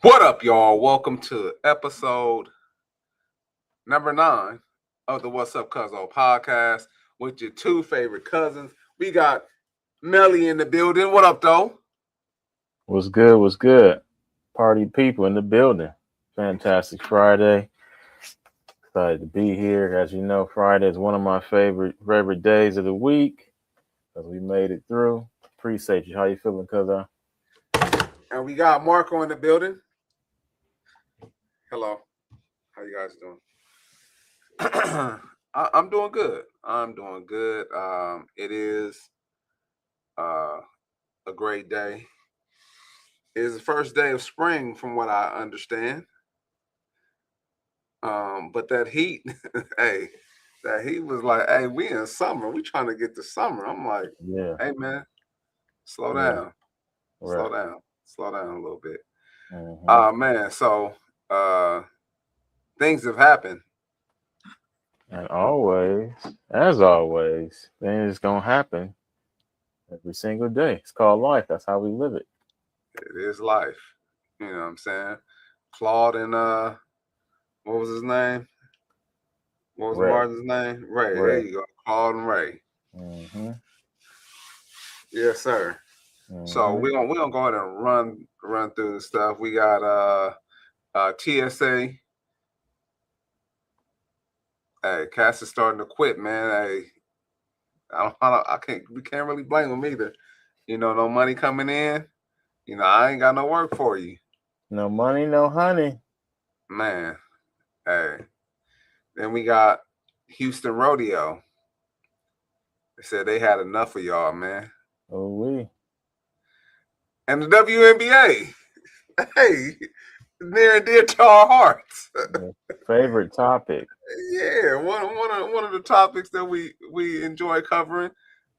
What up, y'all? Welcome to episode number 9 of the What's Up Cuzzo podcast with your two favorite cousins. We got Melly in the building. What up, though? What's good? What's good? Party people in the building. Fantastic Friday. Excited to be here. As you know, Friday is one of my favorite days of the week. As we made it through. Appreciate you. How you feeling, cousin? And we got Marco in the building. Hello. How you guys doing? I'm doing good. It is a great day. It is the first day of spring, from what I understand. But that heat, that heat was like, hey, we in summer. We trying to get to summer. I'm like, Yeah. hey, man, slow Yeah. down. Right. Slow down a little bit. Mm-hmm. Man, so things have happened. And as always, things gonna happen every single day. It's called life. That's how we live it. It is life. You know what I'm saying? Claude and what was his name? What was Ray. Martin's name? Ray. There Ray. you go. Claude and Ray. Mm-hmm. Yes, sir. So Mm-hmm. we're gonna go ahead and run through the stuff. We got TSA. Hey, Cass is starting to quit, man. Hey, we can't really blame him either. You know, no money coming in. You know, I ain't got no work for you, No money, no honey. man. Hey, then we got Houston Rodeo. They said they had enough of y'all, man. Oh we. And the WNBA. Hey, near and dear to our hearts. Favorite topic. Yeah, one of the topics that we enjoy covering.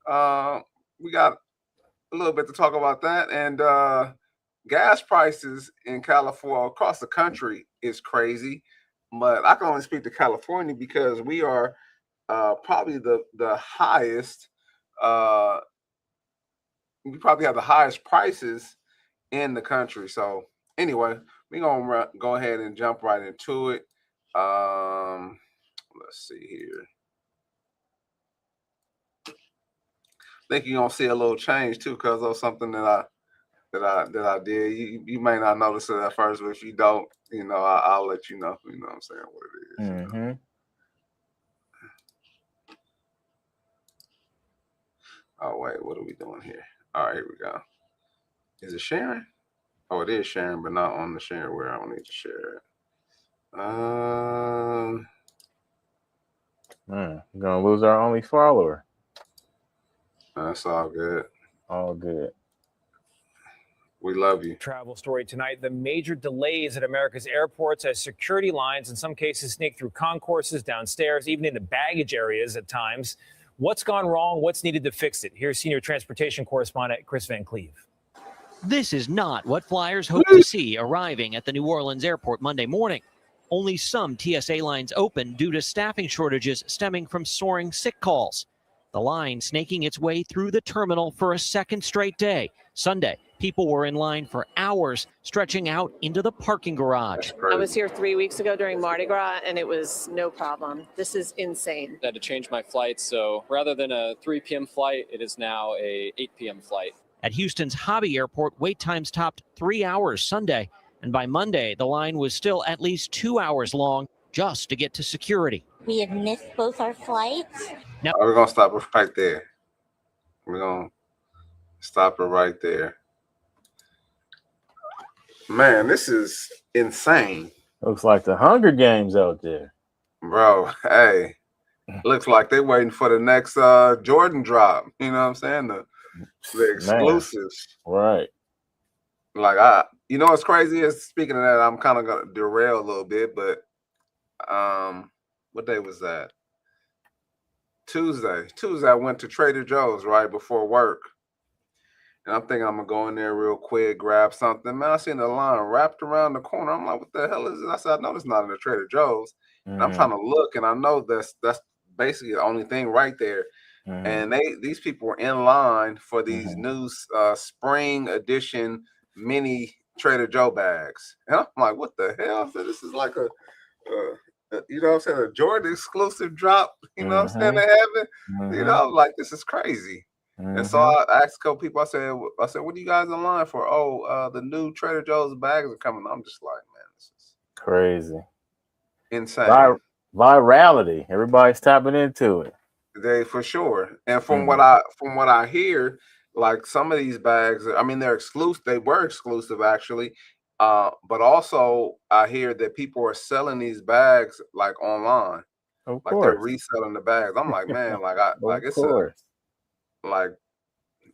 We got a little bit to talk about that, and gas prices in California across the country is crazy. But I can only speak to California because we are probably the highest. Uh, we probably have the highest prices in the country. So anyway, we're gonna go ahead and jump right into it. Let's see here. I think you're gonna see a little change too, because of something that I did. You may not notice it at first, but if you don't, you know, I'll let you know. You know what I'm saying? What it is. Mm-hmm. You know? Oh wait, what are we doing here? All right, here we go. Is it sharing? Oh, it is sharing, but not on the share where I don't need to share it. We're gonna lose our only follower. That's all good. All good. We love you. Travel story tonight. The major delays at America's airports as security lines in some cases sneak through concourses, downstairs, even into baggage areas at times. What's gone wrong? What's needed to fix it? Here's senior transportation correspondent Chris Van Cleve. This is not what flyers hope to see arriving at the New Orleans airport Monday morning. Only some TSA lines open due to staffing shortages stemming from soaring sick calls. The line snaking its way through the terminal for a second straight day. Sunday, people were in line for hours, stretching out into the parking garage. I was here 3 weeks ago during Mardi Gras, and it was no problem. This is insane. I had to change my flight, so rather than a 3 p.m. flight, it is now a 8 p.m. flight. At Houston's Hobby Airport, wait times topped 3 hours Sunday, and by Monday, the line was still at least 2 hours long just to get to security. We had missed both our flights. Now we're gonna stop it right there. We're gonna stop it right there. Man, this is insane. Looks like the Hunger Games out there. Bro, hey. Looks like they're waiting for the next Jordan drop. You know what I'm saying? The exclusives. Man. Right. Like you know what's crazy is, speaking of that, I'm kind of gonna derail a little bit, but what day was that? Tuesday. I went to Trader Joe's right before work. And I'm thinking I'm gonna go in there real quick, grab something. Man, I seen the line wrapped around the corner. I'm like, what the hell is it? I said, I know it's not in the Trader Joe's. And I'm trying to look, and I know that's basically the only thing right there. And these people were in line for these new spring edition mini Trader Joe bags. And I'm like, what the hell? So this is like you know what I'm saying, a Jordan exclusive drop, you know what I'm saying, they having, you know, like, this is crazy. And so I asked a couple people, I said, what are you guys in line for? Oh, the new Trader Joe's bags are coming. I'm just like, man, this is Crazy. insane. Virality. Everybody's tapping into it. They for sure. And from what I hear, like some of these bags, I mean, they're exclusive. They were exclusive actually. But also I hear that people are selling these bags like online, Of like they're course. reselling the bags. I'm like, man, Of it's course. like,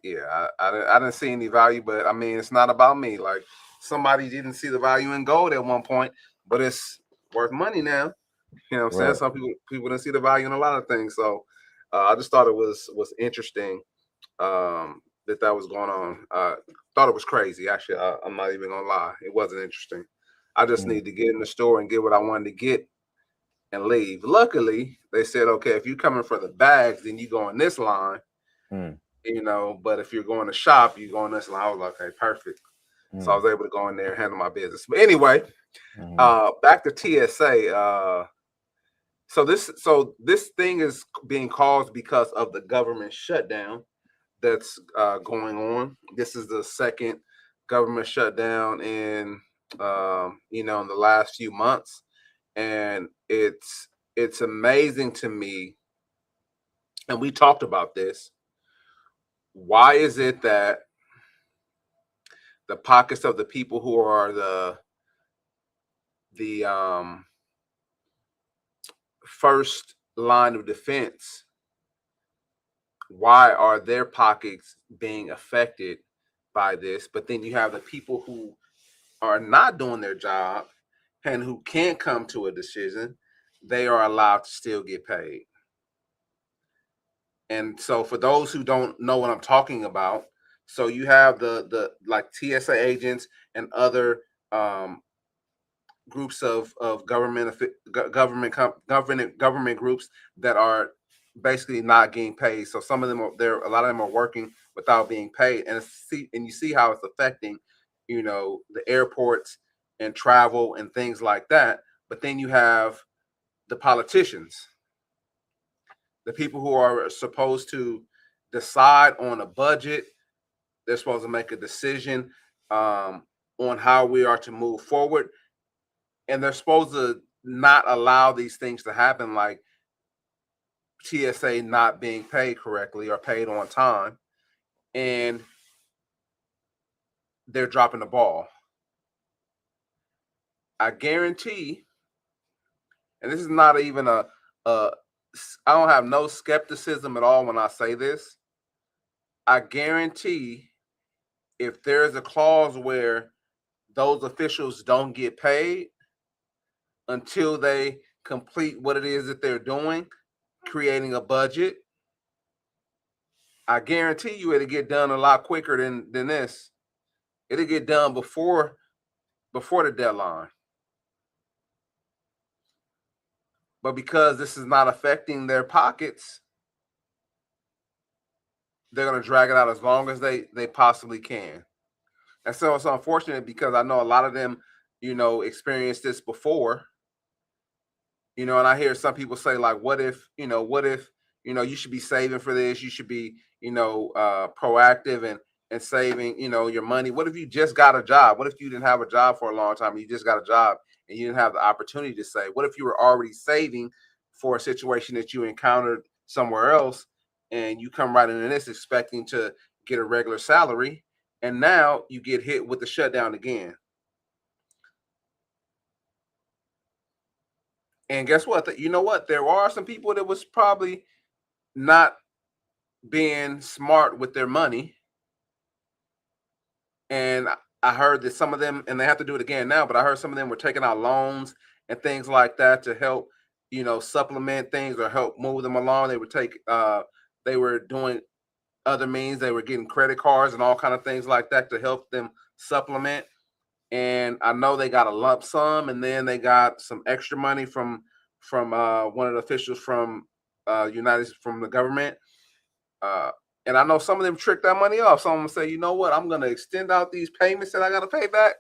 yeah, I didn't see any value, but I mean, it's not about me. Like somebody didn't see the value in gold at one point, but it's worth money now. You know what I'm saying? Right. Some people didn't see the value in a lot of things. So I just thought it was interesting that was going on. Thought it was crazy. Actually, I'm not even gonna lie. It wasn't interesting. I just need to get in the store and get what I wanted to get and leave. Luckily, they said, okay, if you're coming for the bags, then you go in this line. You know, but if you're going to shop, you go in this line. I was like, okay, perfect. So I was able to go in there and handle my business. But anyway, back to TSA. So this thing is being caused because of the government shutdown that's going on. This is the second government shutdown in in the last few months, and it's amazing to me. And we talked about this. Why is it that the pockets of the people who are the first line of defense, why are their pockets being affected by this? But then you have the people who are not doing their job and who can't come to a decision, they are allowed to still get paid. And so for those who don't know what I'm talking about, so you have the like TSA agents and other groups of government groups that are basically not getting paid. So some of them a lot of them are working without being paid, and you see how it's affecting, the airports and travel and things like that. But then you have the politicians, the people who are supposed to decide on a budget. They're supposed to make a decision on how we are to move forward, and they're supposed to not allow these things to happen, like TSA not being paid correctly or paid on time, and they're dropping the ball. I guarantee, and this is not even I don't have no skepticism at all when I say this. I guarantee if there's a clause where those officials don't get paid until they complete what it is that they're doing, creating a budget, I guarantee you it'll get done a lot quicker than this. It'll get done before the deadline. But because this is not affecting their pockets, they're going to drag it out as long as they possibly can. And so it's unfortunate because I know a lot of them, experienced this before. And I hear some people say, like, what if, you should be saving for this. You should be, proactive and saving, your money. What if you just got a job? What if you didn't have a job for a long time and you just got a job and you didn't have the opportunity to save? What if you were already saving for a situation that you encountered somewhere else and you come right into this expecting to get a regular salary, and now you get hit with the shutdown again? And guess what? You know what? There are some people that was probably not being smart with their money. And I heard that some of them, and they have to do it again now, but I heard some of them were taking out loans and things like that to help, supplement things or help move them along. They were doing other means. They were getting credit cards and all kind of things like that to help them supplement. And I know they got a lump sum, and then they got some extra money from one of the officials from from the government. And I know some of them tricked that money off. Some of them say, you know what, I'm going to extend out these payments that I got to pay back.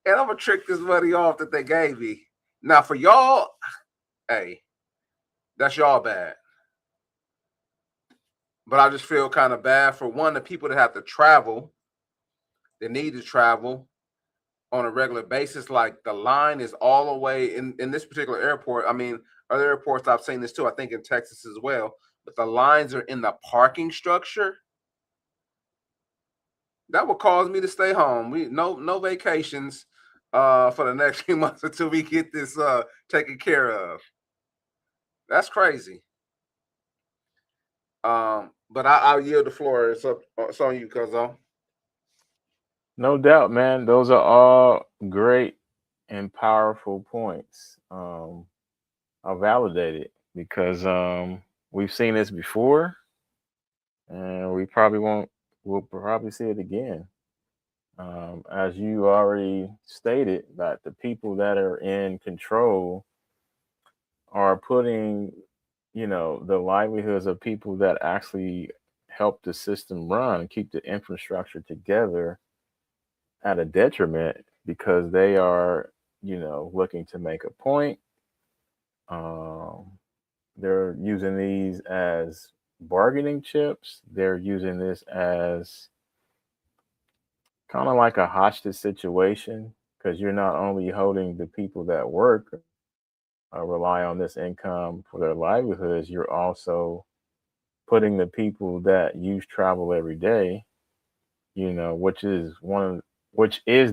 and I'm gonna trick this money off that they gave me. Now for y'all, hey, that's y'all bad. But I just feel kind of bad for the people that have to travel, that need to travel on a regular basis. Like the line is all the way in this particular airport. I mean, other airports I've seen this too, I think in Texas as well. But the lines are in the parking structure. That would cause me to stay home. No vacations for the next few months until we get this taken care of. That's crazy. But I'll yield the floor. It's on you, Cuzzo. No doubt, man. Those are all great and powerful points. I'll validate it because we've seen this before, and we probably won't. We'll probably see it again. As you already stated, that the people that are in control are putting, the livelihoods of people that actually help the system run and keep the infrastructure together at a detriment because they are, looking to make a point. Um, they're using these as bargaining chips. They're using this as kind of like a hostage situation because you're not only holding the people that work rely on this income for their livelihoods, you're also putting the people that use travel every day, which is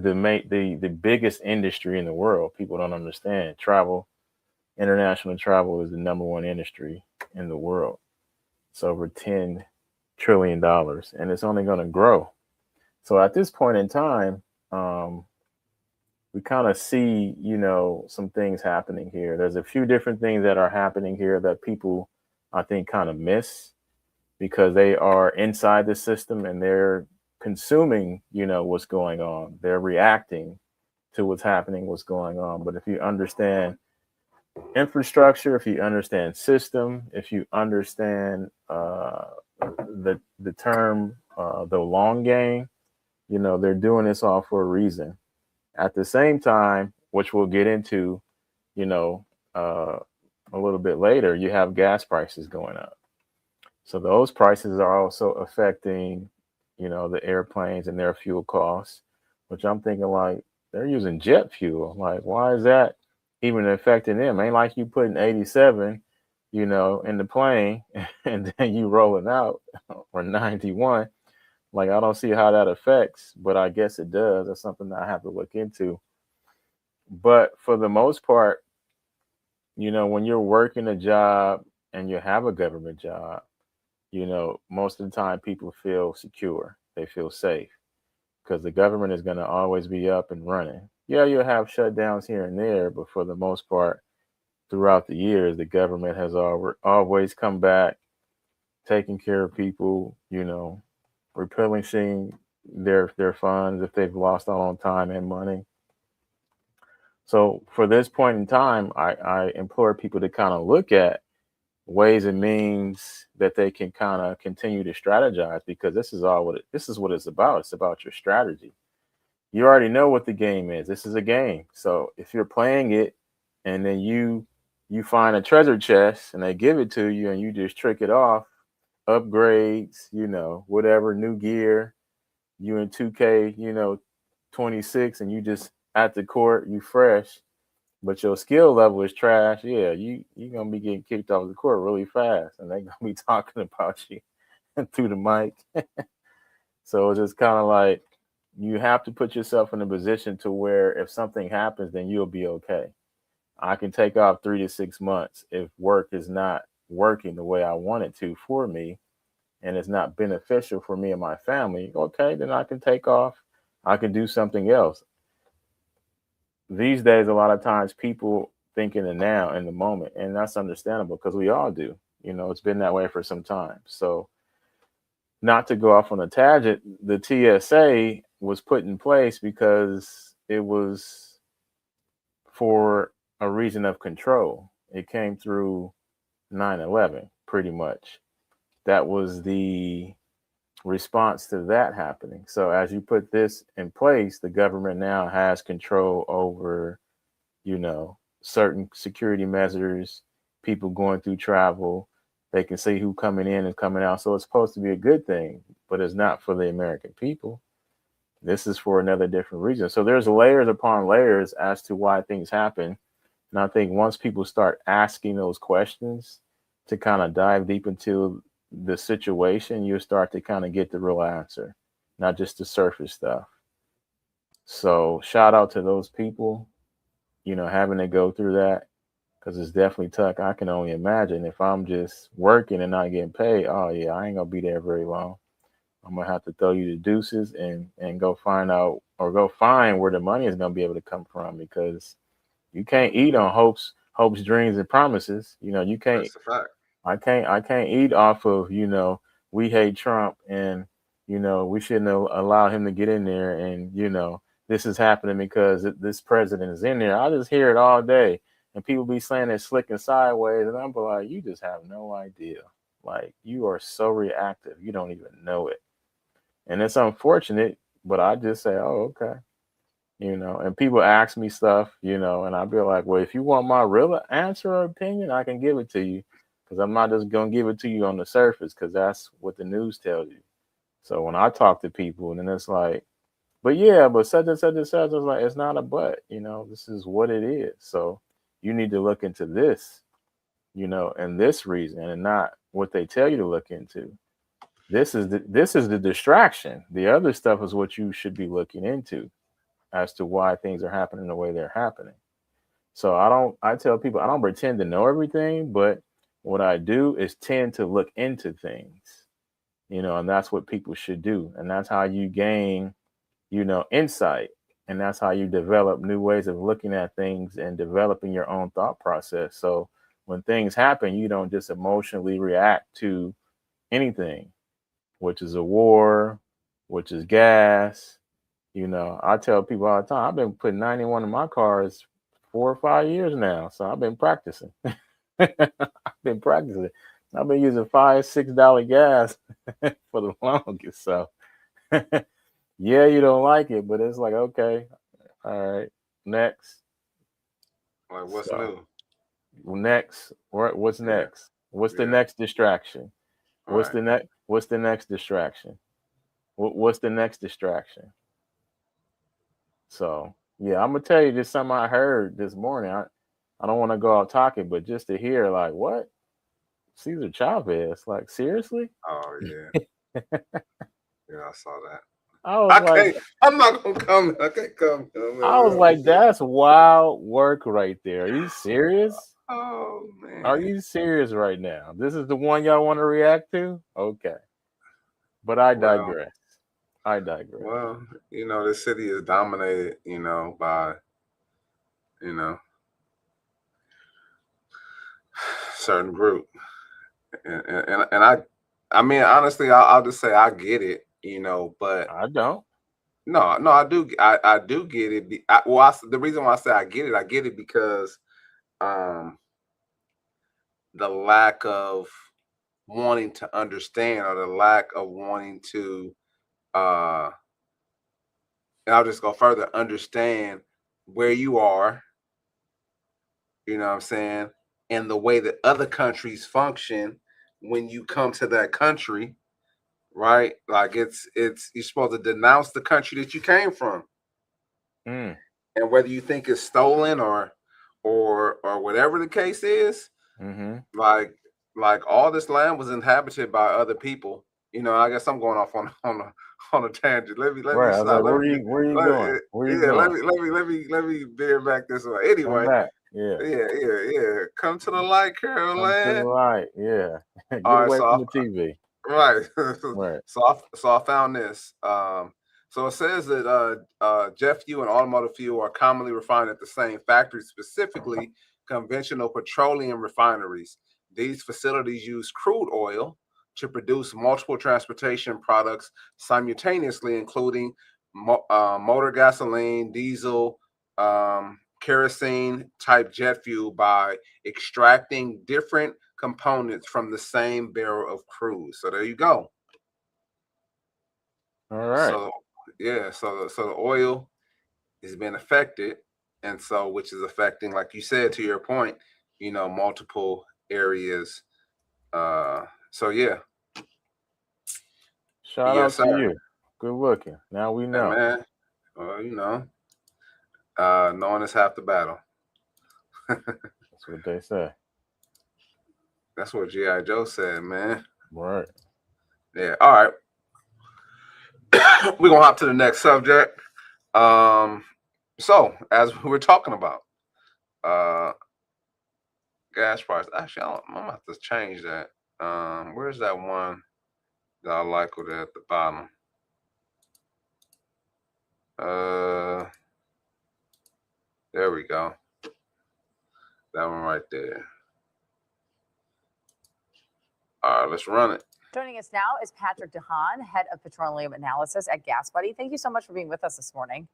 the biggest industry in the world. People don't understand travel. International travel is the number one industry in the world. It's over $10 trillion, and it's only going to grow. So at this point in time, we kind of see, some things happening here. There's a few different things that are happening here that people, I think, kind of miss because they are inside the system and they're consuming, what's going on. They're reacting to what's happening, what's going on. But if you understand infrastructure, if you understand system, if you understand the term, the long game, they're doing this all for a reason. At the same time, which we'll get into, a little bit later, you have gas prices going up. So those prices are also affecting, the airplanes and their fuel costs, which I'm thinking like they're using jet fuel. Like, why is that even affecting them? Ain't like you putting 87, in the plane and then you rolling out or 91. Like, I don't see how that affects, but I guess it does. That's something that I have to look into. But for the most part, when you're working a job and you have a government job, most of the time people feel secure. They feel safe because the government is going to always be up and running. Yeah, you'll have shutdowns here and there, but for the most part, throughout the years, the government has always come back, taking care of people, replenishing their funds if they've lost out on time and money. So for this point in time, I implore people to kind of look at ways and means that they can kind of continue to strategize because this is what it's about. It's about your strategy. You already know what the game is. This is a game. So if you're playing it and then you find a treasure chest and they give it to you and you just trick it off, upgrades, whatever, new gear, you in 2K, 26, and you just at the court, you fresh, but your skill level is trash. Yeah, you're gonna be getting kicked off the court really fast, and they're gonna be talking about you through the mic. So it's just kind of like you have to put yourself in a position to where if something happens, then you'll be okay. I can take off 3 to 6 months if work is not working the way I want it to for me and it's not beneficial for me and my family. Okay, then I can take off. I can do something else. These days, a lot of times people think in the now, in the moment, and that's understandable because we all do. It's been that way for some time. So, not to go off on a tangent, the TSA was put in place because it was for a reason of control. It came through 9/11, pretty much. That was the response to that happening. So as you put this in place, the government now has control over, certain security measures, people going through travel. They can see who coming in and coming out. So it's supposed to be a good thing, but it's not for the American people. This is for another different reason. So there's layers upon layers as to why things happen. And I think once people start asking those questions to kind of dive deep into the situation, you start to kind of get the real answer, not just the surface stuff. So shout out to those people, having to go through that, because it's definitely tough. I can only imagine if I'm just working and not getting paid. Oh yeah, I ain't gonna be there very long. I'm gonna have to throw you the deuces and go find out, or go find where the money is gonna be able to come from, because you can't eat on hopes, dreams, and promises. You can't. That's a fact. I can't eat off of, we hate Trump, and we shouldn't allow him to get in there, and this is happening because this president is in there. I just hear it all day, and people be saying it slick and sideways, and I'm like, you just have no idea. Like, you are so reactive, you don't even know it, and it's unfortunate. But I just say, oh, okay. And people ask me stuff, and I'll be like, well, if you want my real answer or opinion, I can give it to you, because I'm not just going to give it to you on the surface, because that's what the news tells you. So when I talk to people, and then it's like, but yeah, but such and such and such, it's like, it's not a but, this is what it is. So you need to look into this, and this reason, and not what they tell you to look into. This is the distraction. The other stuff is what you should be looking into, as to why things are happening the way they're happening. So I tell people, I don't pretend to know everything, but what I do is tend to look into things, and that's what people should do. And that's how you gain, insight. And that's how you develop new ways of looking at things and developing your own thought process. So when things happen, you don't just emotionally react to anything, which is a war, which is gas. I tell people all the time, I've been putting 91 in my cars 4 or 5 years now. So I've been practicing. I've been practicing. I've been using $5-6 gas for the longest. So yeah, you don't like it, but it's like, okay, all right, next. Like, what's So, new? next, what's Yeah. next? What's the Yeah. next distraction? What's Right. the next? What's the next distraction? What's the next distraction? So yeah, I'm gonna tell you just something I heard this morning. I don't want to go out talking, but just to hear, like, what? Cesar Chavez? Like, seriously? Oh yeah. Yeah, I saw that. I was like, I'm not gonna come. I can't come. that's wild work right there. Are you serious? Oh man. Are you serious right now? This is the one y'all want to react to? Okay. But I Well, digress. I digress. well, the city is dominated, by, you know, certain group, and I mean, honestly, I'll just say I get it, but I don't. no, I do get it. The reason why I say I get it because um the lack of wanting to understand, or the lack of wanting to uh and I'll just go further, understand where you are, what I'm saying, and the way that other countries function when you come to that country, right? Like, it's you're supposed to denounce the country that you came from. Mm. And whether you think it's stolen, or whatever the case is, Mm-hmm. like all this land was inhabited by other people. I guess I'm going off on a tangent. Let me Right. I was like, stop. where you going? Where you Yeah, going? let me veer back this way. Come Anyway, back. Yeah. yeah. Come to the light, Come to the Caroline. light. Yeah. Get All right, away so from the TV. right. Right. So I found this. So it says that jet fuel and automotive fuel are commonly refined at the same factory, specifically conventional petroleum refineries. These facilities use crude oil to produce multiple transportation products simultaneously, including motor gasoline, diesel, kerosene type jet fuel, by extracting different components from the same barrel of crude. So there you go. All right. So yeah, so the oil is being affected, and so which is affecting, like you said, to your point, multiple areas. So yeah, Shout yes, out to sir. you. Good looking. Now we Hey, know. man. Well, knowing is half the battle. That's what they say. That's what GI Joe said, man. Right. Yeah. All right. We're gonna hop to the next subject. So as we were talking about, uh, gas price. Actually, I'm gonna have to change that. Where's that one that I like with it at the bottom? There we go. That one right there. All right, let's run it. Joining us now is Patrick DeHaan, head of petroleum analysis at Gas Buddy. Thank you so much for being with us this morning.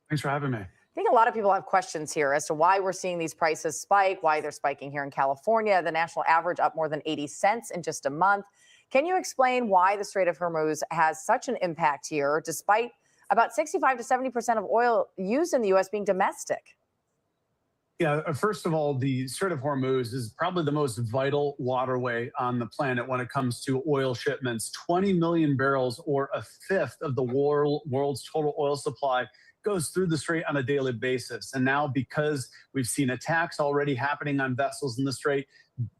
Thanks for having me. I think a lot of people have questions here as to why we're seeing these prices spike, why they're spiking here in California. The national average up more than 80 cents in just a month. Can you explain why the Strait of Hormuz has such an impact here, despite about 65 to 70% of oil used in the U.S. being domestic? Yeah, first of all, the Strait of Hormuz is probably the most vital waterway on the planet when it comes to oil shipments. 20 million barrels, or a fifth of the world's total oil supply, goes through the strait on a daily basis. And now, because we've seen attacks already happening on vessels in the strait,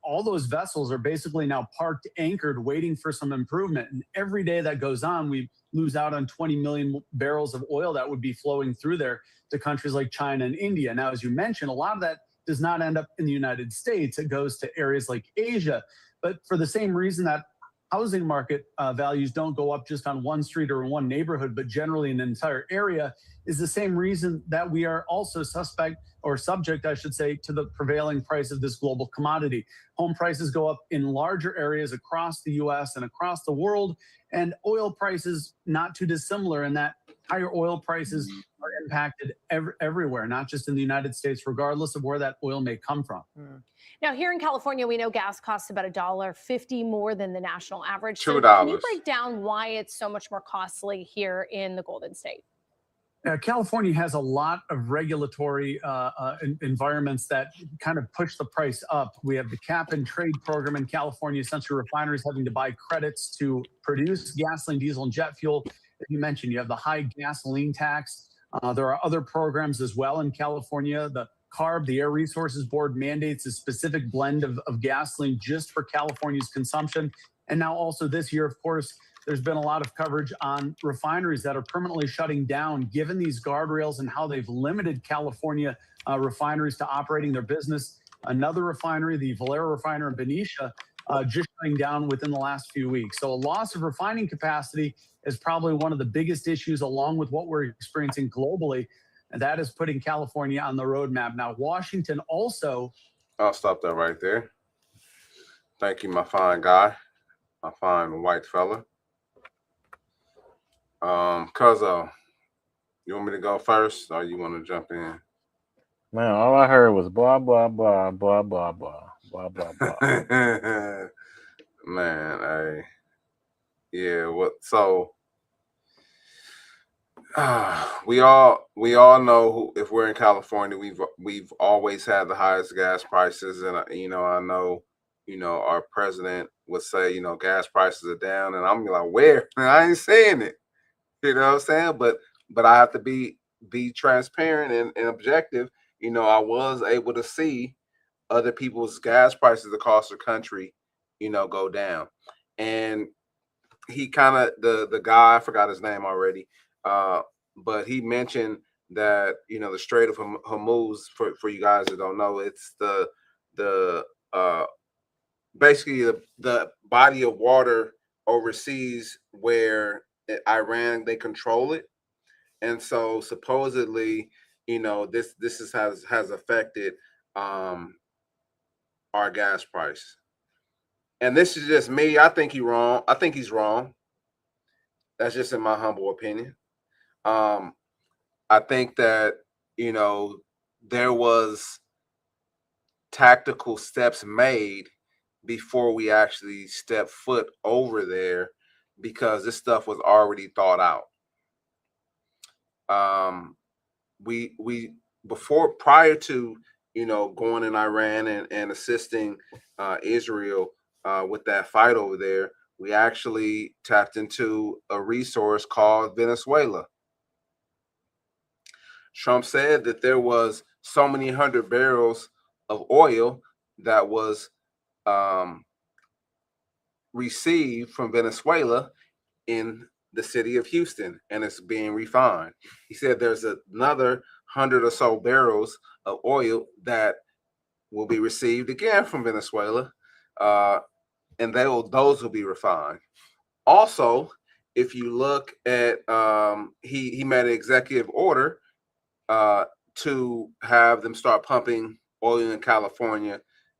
all those vessels are basically now parked, anchored, waiting for some improvement. And every day that goes on, we lose out on 20 million barrels of oil that would be flowing through there to countries like China and India. Now, as you mentioned, a lot of that does not end up in the United States. It goes to areas like Asia. But for the same reason that housing market values don't go up just on one street or in one neighborhood, but generally in an entire area, is the same reason that we are also subject, I should say, to the prevailing price of this global commodity. Home prices go up in larger areas across the US and across the world, and oil prices not too dissimilar in that higher oil prices are impacted everywhere, not just in the United States, regardless of where that oil may come from. Now, here in California, we know gas costs about $1.50 more than the national average. So $2. can you break down why it's so much more costly here in the Golden State? California has a lot of regulatory environments that kind of push the price up. We have the cap and trade program in California, essentially refineries having to buy credits to produce gasoline, diesel, and jet fuel. As you mentioned, you have the high gasoline tax. There are other programs as well in California. The CARB, the Air Resources Board, mandates a specific blend of gasoline just for California's consumption. And now also this year, of course, there's been a lot of coverage on refineries that are permanently shutting down, given these guardrails and how they've limited California refineries to operating their business. Another refinery, the Valero refiner in Benicia, just shutting down within the last few weeks. So a loss of refining capacity is probably one of the biggest issues, along with what we're experiencing globally. And that is putting California on the roadmap. Now, Washington also. I'll stop that right there. Thank you, my fine guy, my fine white fella. Cuzzo, you want me to go first, or you want to jump in? Man, all I heard was blah blah blah blah blah blah blah blah blah. Man, yeah. What? So, we all know if we're in California, we've always had the highest gas prices, and I know, our president would say, gas prices are down, and I'm like, where? I ain't saying it. You know what I'm saying? But I have to be transparent and objective. I was able to see other people's gas prices across the country, go down. And he kind of the guy, I forgot his name already, but he mentioned that the Strait of Hormuz, for you guys that don't know, it's the basically the body of water overseas where Iran, they control it, and so supposedly, this has affected our gas price. And this is just me. I think he's wrong. That's just in my humble opinion. I think that there was tactical steps made before we actually stepped foot over there because this stuff was already thought out. Prior to going in Iran and assisting Israel with that fight over there, we actually tapped into a resource called Venezuela. Trump said that there was so many hundred barrels of oil that was received from Venezuela in the city of Houston, and it's being refined. He said there's another 100 or so barrels of oil that will be received again from Venezuela, and those will be refined. Also, if you look at, he made an executive order to have them start pumping oil in California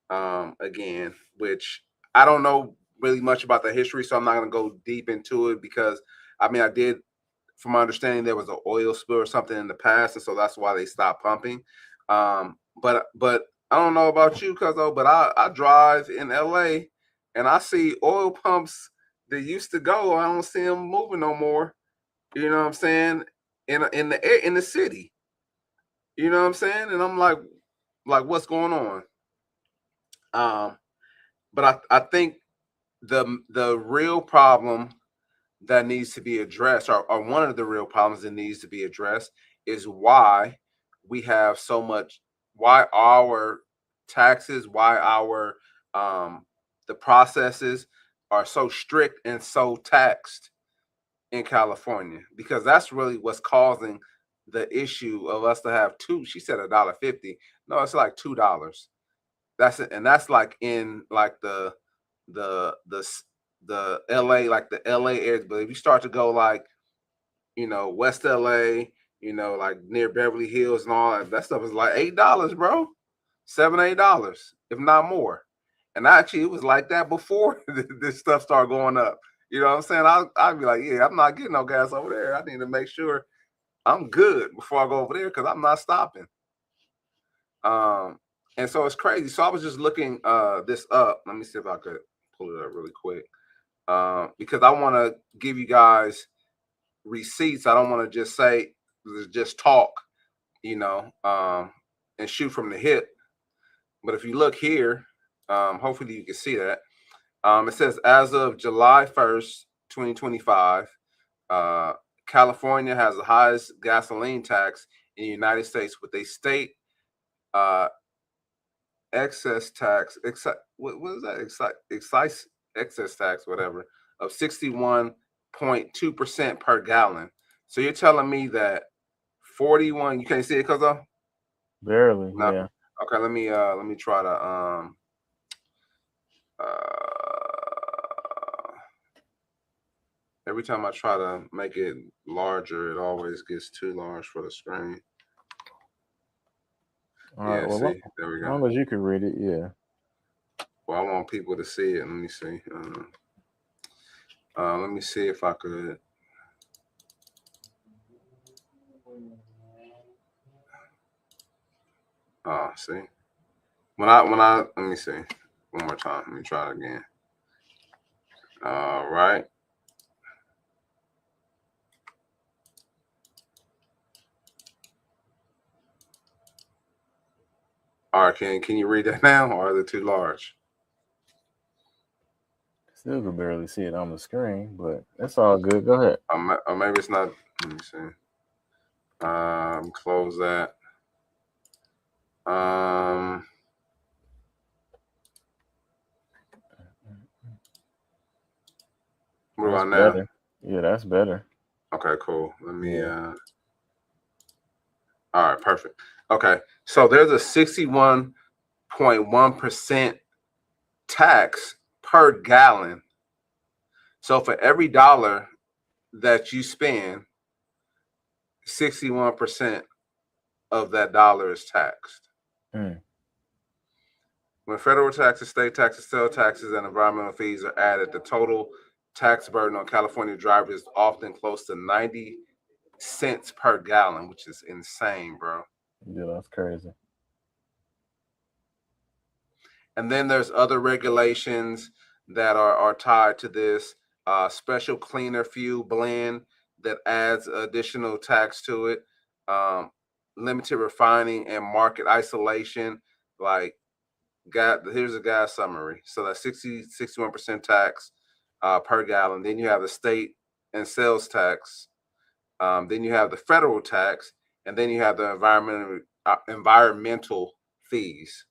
again, which I don't know really much about the history, so I'm not going to go deep into it because, I did, from my understanding, there was an oil spill or something in the past, and so that's why they stopped pumping. But I don't know about you, Cuzzo, but I drive in LA and I see oil pumps that used to go. I don't see them moving no more. You know what I'm saying? In the city. You know what I'm saying? And I'm like what's going on? But I think the real problem that needs to be addressed, or one of the real problems that needs to be addressed, is why we have so much, why our taxes, why our the processes are so strict and so taxed in California, because that's really what's causing the issue of us to have she said $1.50. No, it's like $2. That's it, and that's like in like the LA, like the LA area. But if you start to go like, West LA, like near Beverly Hills and all that stuff is like $8, bro. $7, $8, if not more. And actually, it was like that before this stuff started going up. You know what I'm saying? I'd be like, yeah, I'm not getting no gas over there. I need to make sure I'm good before I go over there because I'm not stopping. And so it's crazy. So I was just looking this up. Let me see if I could pull it up really quick. Because I want to give you guys receipts. I don't want to just talk, and shoot from the hip. But if you look here, hopefully you can see that. It says as of July 1st, 2025, California has the highest gasoline tax in the United States with a state excess tax, what is that? Excess tax, whatever, of 61.2% per gallon. So you're telling me that 41, you can't see it, Cuzzo? Barely, No. yeah. Okay, let me try to every time I try to make it larger, it always gets too large for the screen. All right, well, see, there we go. As long as you can read it, yeah. Well, I want people to see it. Let me see. Let me see if I could. See. When I let me see one more time. Let me try it again. All right. All right, can you read that now, or are they too large? Still can barely see it on the screen, but it's all good. Go ahead. Or maybe it's not. Let me see. Close that. What about now? Better. Yeah, that's better. Okay, cool. Let me. All right, perfect. Okay, so there's a 61.1% tax per gallon. So for every dollar that you spend, 61% of that dollar is taxed. Mm. When federal taxes, state taxes, sales taxes, and environmental fees are added, the total tax burden on California drivers is often close to 90 cents per gallon, which is insane, bro. Yeah, that's crazy. And then there's other regulations that are tied to this. special cleaner fuel blend that adds additional tax to it, limited refining and market isolation. Like, here's a gas summary. So that's 61% tax per gallon. Then you have the state and sales tax. Then you have the federal tax, and then you have the environmental fees.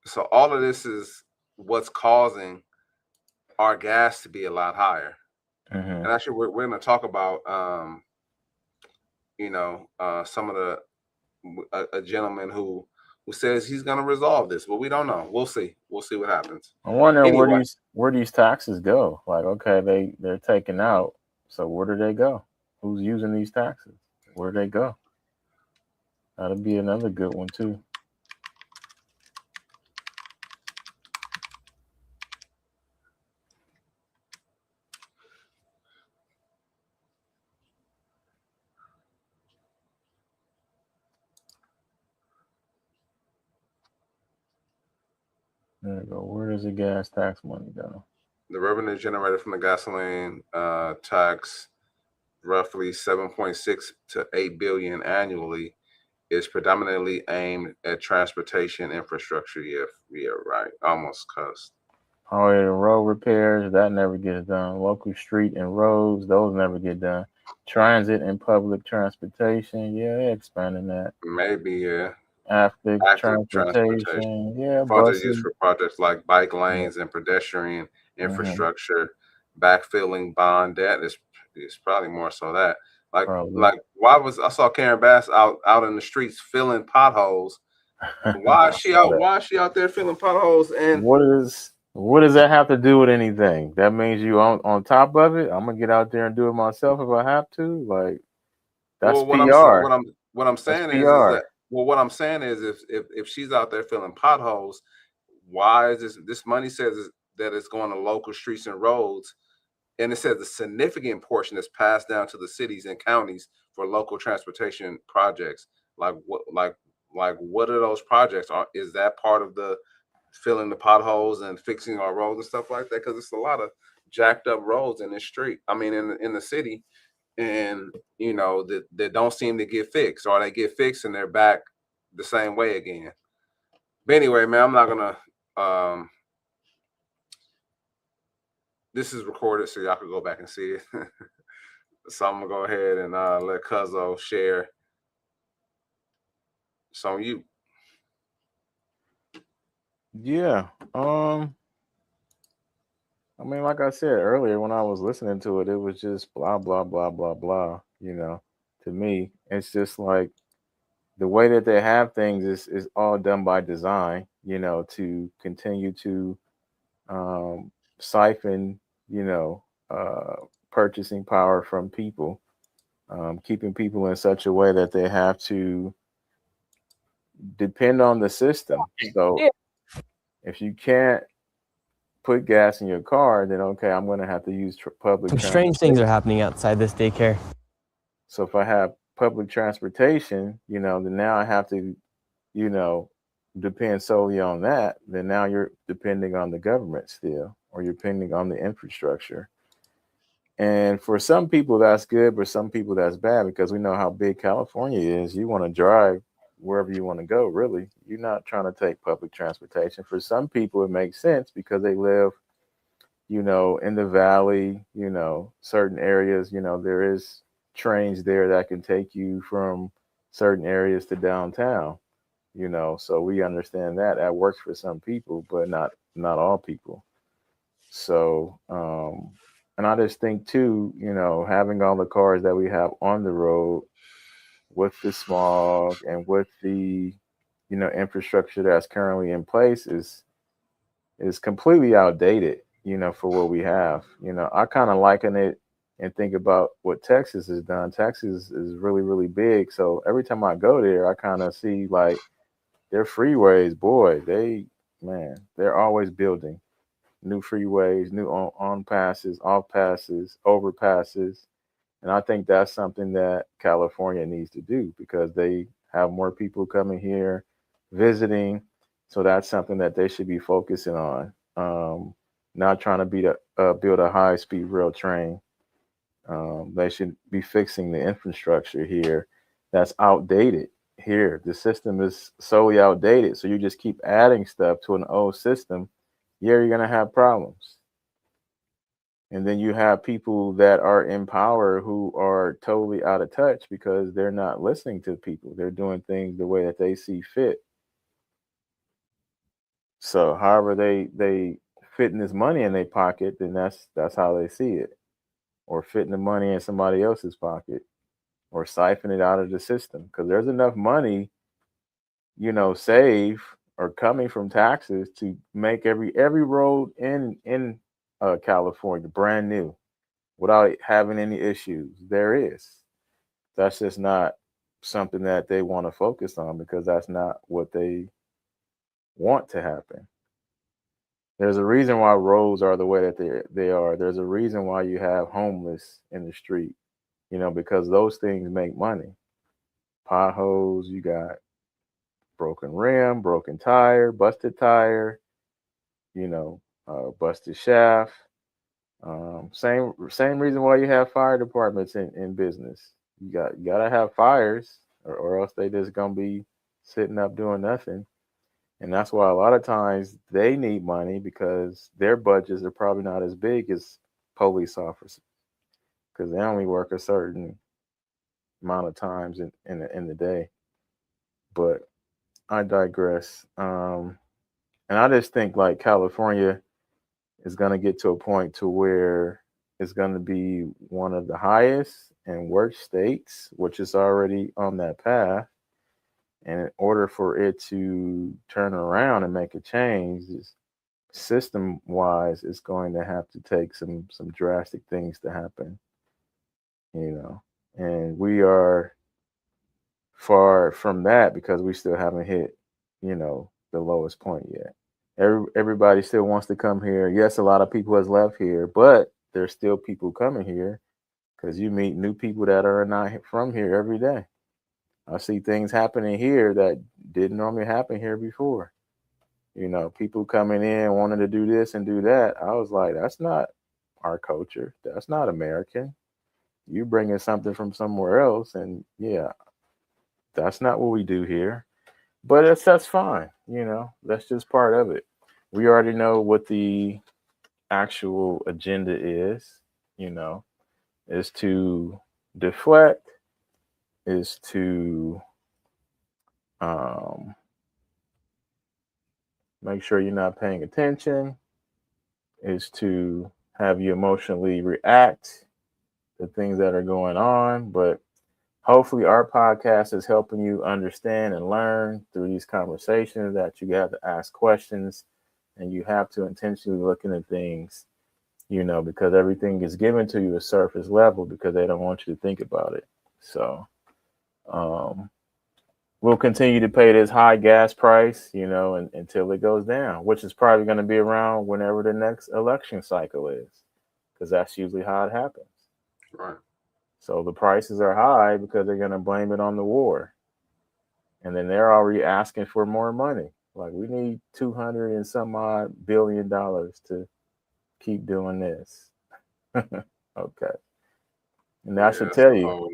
So all of this is what's causing our gas to be a lot higher. And actually, we're going to talk about, some of a gentleman who says he's going to resolve this, but we don't know. We'll see. We'll see what happens. I'm wondering Anyway, where these taxes go. Like, okay, they're taken out. So where do they go? Who's using these taxes? Where do they go? That'll be another good one too. There you go. Where does the gas tax money go? the revenue generated from the gasoline tax, roughly 7.6 to 8 billion annually, is predominantly aimed at transportation infrastructure. Yeah, right. Almost cussed. Oh, yeah, the road repairs, that never gets done. Local street and roads, those never get done. Transit and public transportation, yeah, they're expanding that. Maybe, yeah. Active Active transportation. yeah, Funds are used buses. for projects like bike lanes and pedestrian infrastructure. Backfilling bond debt is probably more so that. Probably. Why was I saw Karen Bass out in the streets filling potholes? Why is she out? Why is she out there filling potholes? And what does that have to do with anything? That means you on top of it. I'm gonna get out there and do it myself if I have to. Like, that's well, PR. what I'm saying is that what I'm saying is if she's out there filling potholes, why is this money says that it's going to local streets and roads, and it says a significant portion is passed down to the cities and counties for local transportation projects. Like what are those projects? Is that part of the filling the potholes and fixing our roads and stuff like that? Because it's a lot of jacked up roads in this street. I mean, in the city, and that don't seem to get fixed, or they get fixed and they're back the same way again. But anyway, man, I'm not gonna. This is recorded, so y'all can go back and see it. So I'm gonna go ahead and let Cuzzo share. So you. Yeah. I mean, like I said earlier, when I was listening to it, it was just blah, blah, blah, blah, blah. To me, it's just like the way that they have things is all done by design, to continue to siphon, purchasing power from people, keeping people in such a way that they have to depend on the system. So if you can't put gas in your car, then okay, I'm going to have to use public transportation. Strange things are happening outside this daycare. So if I have public transportation, then now I have to, depend solely on that. Then now you're depending on the government still, or you're depending on the infrastructure. And for some people that's good, but some people that's bad, because we know how big California is. You want to drive wherever you want to go, really. You're not trying to take public transportation. For some people, it makes sense because they live, in the valley, certain areas, there is trains there that can take you from certain areas to downtown, so we understand that works for some people, but not all people. So, and I just think too, having all the cars that we have on the road with the smog and with the, infrastructure that's currently in place is completely outdated, for what we have. I kind of liken it and think about what Texas has done. Texas is really, really big. So every time I go there, I kind of see like their freeways, boy, they're always building new freeways, new on passes, off passes, overpasses. And I think that's something that California needs to do because they have more people coming here visiting. So that's something that they should be focusing on. not trying to build a high-speed rail train. They should be fixing the infrastructure here that's outdated. Here, the system is solely outdated. So you just keep adding stuff to an old system. Yeah, you're going to have problems. And then you have people that are in power who are totally out of touch because they're not listening to people. They're doing things the way that they see fit. So however they fitting this money in their pocket, then that's how they see it. Or fitting the money in somebody else's pocket, or siphon it out of the system. Because there's enough money, save or coming from taxes to make every road in California brand new without having any issues. There is. That's just not something that they want to focus on because that's not what they want to happen. There's a reason why roads are the way that they are. There's a reason why you have homeless in the street, because those things make money. Potholes, you got broken rim, broken tire, busted tire, busted shaft. Same reason why you have fire departments in business. You gotta have fires, or else they just gonna be sitting up doing nothing. And that's why a lot of times they need money because their budgets are probably not as big as police officers because they only work a certain amount of times in the day. But I digress. And I just think like California is going to get to a point to where it's going to be one of the highest and worst states, which is already on that path. And in order for it to turn around and make a change, system-wise, it's going to have to take some drastic things to happen, And we are far from that because we still haven't hit, the lowest point yet. Everybody still wants to come here. Yes, a lot of people has left here, but there's still people coming here because you meet new people that are not from here every day. I see things happening here that didn't normally happen here before. People coming in wanting to do this and do that. I was like, that's not our culture. That's not American. You bringing something from somewhere else, and yeah, that's not what we do here. But that's fine. That's just part of it. We already know what the actual agenda is. Is to deflect, is to make sure you're not paying attention, is to have you emotionally react to things that are going on. But hopefully our podcast is helping you understand and learn through these conversations that you have to ask questions and you have to intentionally look into things, because everything is given to you at surface level because they don't want you to think about it. So we'll continue to pay this high gas price, until it goes down, which is probably going to be around whenever the next election cycle is, because that's usually how it happens. Right. So the prices are high because they're going to blame it on the war. And then they're already asking for more money. Like, we need $200 and some odd billion to keep doing this. Okay. And that should tell you,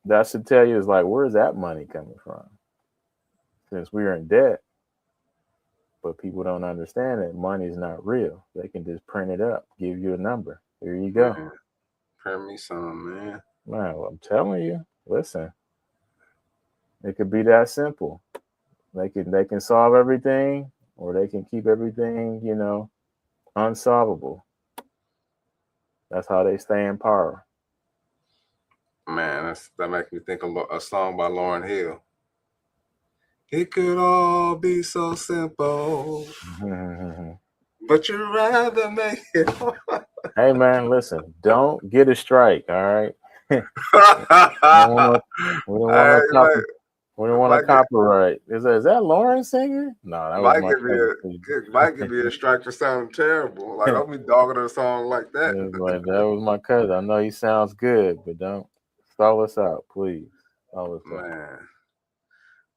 that should tell you is like, where's that money coming from? Since we're in debt, but people don't understand that money is not real. They can just print it up, give you a number. Here you go. Man, print me some, man. Man, well, I'm telling you, listen, it could be that simple. They can solve everything, or they can keep everything, unsolvable. That's how they stay in power. Man, that makes me think of a song by Lauryn Hill. It could all be so simple, but you'd rather make it hard. Hey, man, listen, don't get a strike, all right? We don't want to copyright. Is that Lauren singing? No, that was my cousin. Might give me a strike for sounding terrible. Like, don't be dogging a song like that. Like, that was my cousin. I know he sounds good, but don't stall us out, please.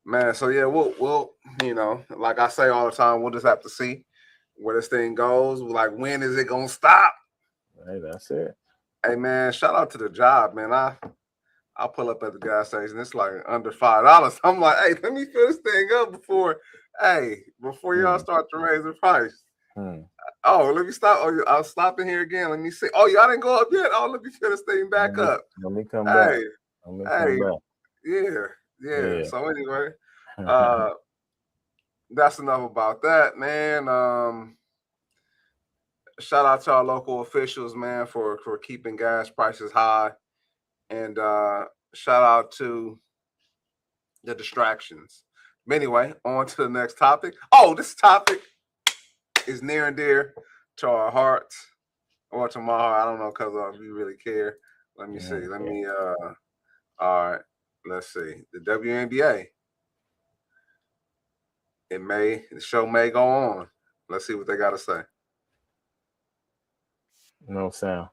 Man. So yeah, we'll like I say all the time, we'll just have to see where this thing goes. Like, when is it gonna stop? Hey, that's it. Hey man, shout out to the job, man. I'll pull up at the gas station. It's like under $5. I'm like, hey, let me fill this thing up before y'all start to raise the price. Oh, let me stop. Oh, I'll stop in here again. Let me see. Oh, y'all didn't go up yet. Oh, let me fill this thing back up. Let me come back. Let me come back. Yeah. So anyway, that's enough about that, man. Shout out to our local officials, man, for keeping gas prices high. And shout out to the distractions. But anyway, on to the next topic. Oh, this topic is near and dear to our hearts, or to my heart. I don't know, because we really care. Let me see. All right. Let's see. The WNBA. The show may go on. Let's see what they got to say. No sound.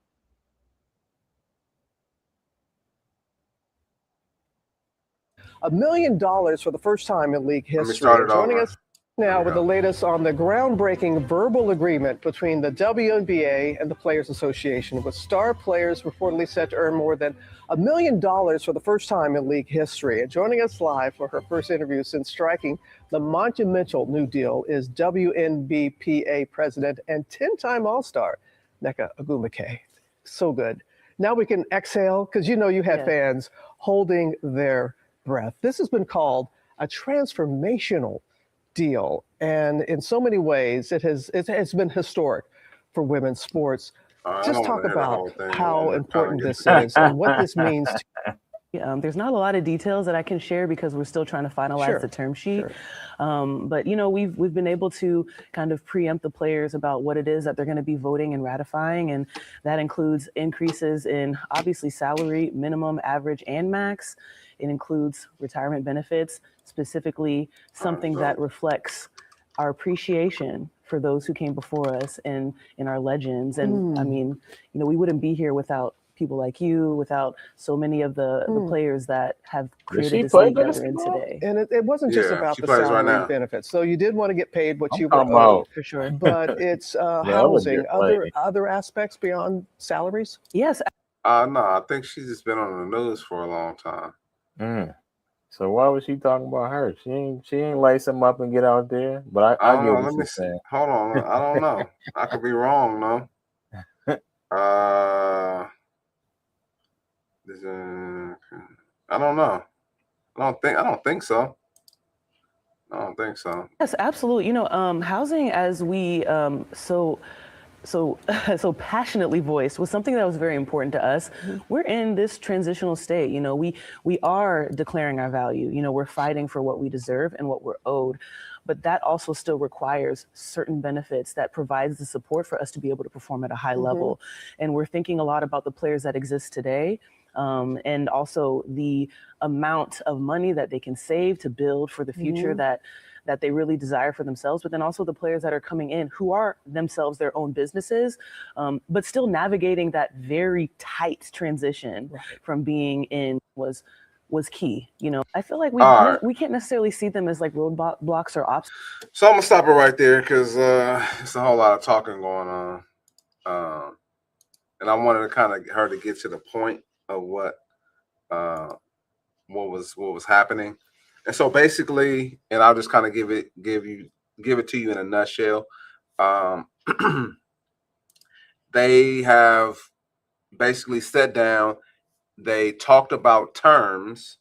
$1 million for the first time in league history. Joining us now with the latest on the groundbreaking verbal agreement between the WNBA and the Players Association, with star players reportedly set to earn more than $1 million for the first time in league history. And joining us live for her first interview since striking the monumental new deal is WNBPA president and 10-time All-Star, Nneka Ogwumike. So good. Now we can exhale, because you had fans holding their breath. This has been called a transformational deal, and in so many ways it has been historic for women's sports. Just talk about how important this is and what this means to there's not a lot of details that I can share because we're still trying to finalize the term sheet. But we've been able to kind of preempt the players about what it is that they're going to be voting and ratifying, and that includes increases in obviously salary, minimum, average, and max. It includes retirement benefits, specifically something that reflects our appreciation for those who came before us and our legends. And I mean, we wouldn't be here without people like you, without so many of the players that have created this league that we're in today. And it wasn't just about the salary benefits. So you did want to get paid what you were owed, for sure. But it's housing, other aspects beyond salaries? Yes. No, I think she's just been on the news for a long time. So why was she talking about her? She ain't lace him up and get out there. But I get what you're saying. Hold on, I don't know. I could be wrong, no. I don't know. I don't think so. Yes, absolutely. Housing, as we so passionately voiced, was something that was very important to us. We're in this transitional state. We are declaring our value. We're fighting for what we deserve and what we're owed. But that also still requires certain benefits that provides the support for us to be able to perform at a high level. And we're thinking a lot about the players that exist today, and also the amount of money that they can save to build for the future that they really desire for themselves, but then also the players that are coming in who are themselves their own businesses, but still navigating that very tight transition from being in was key. I feel like we can't necessarily see them as like roadblocks or obstacles. So I'm gonna stop it right there, because it's a whole lot of talking going on, and I wanted to kind of her to get to the point of what was happening. And so basically, and I'll just kind of give it to you in a nutshell. They have basically sat down, they talked about terms,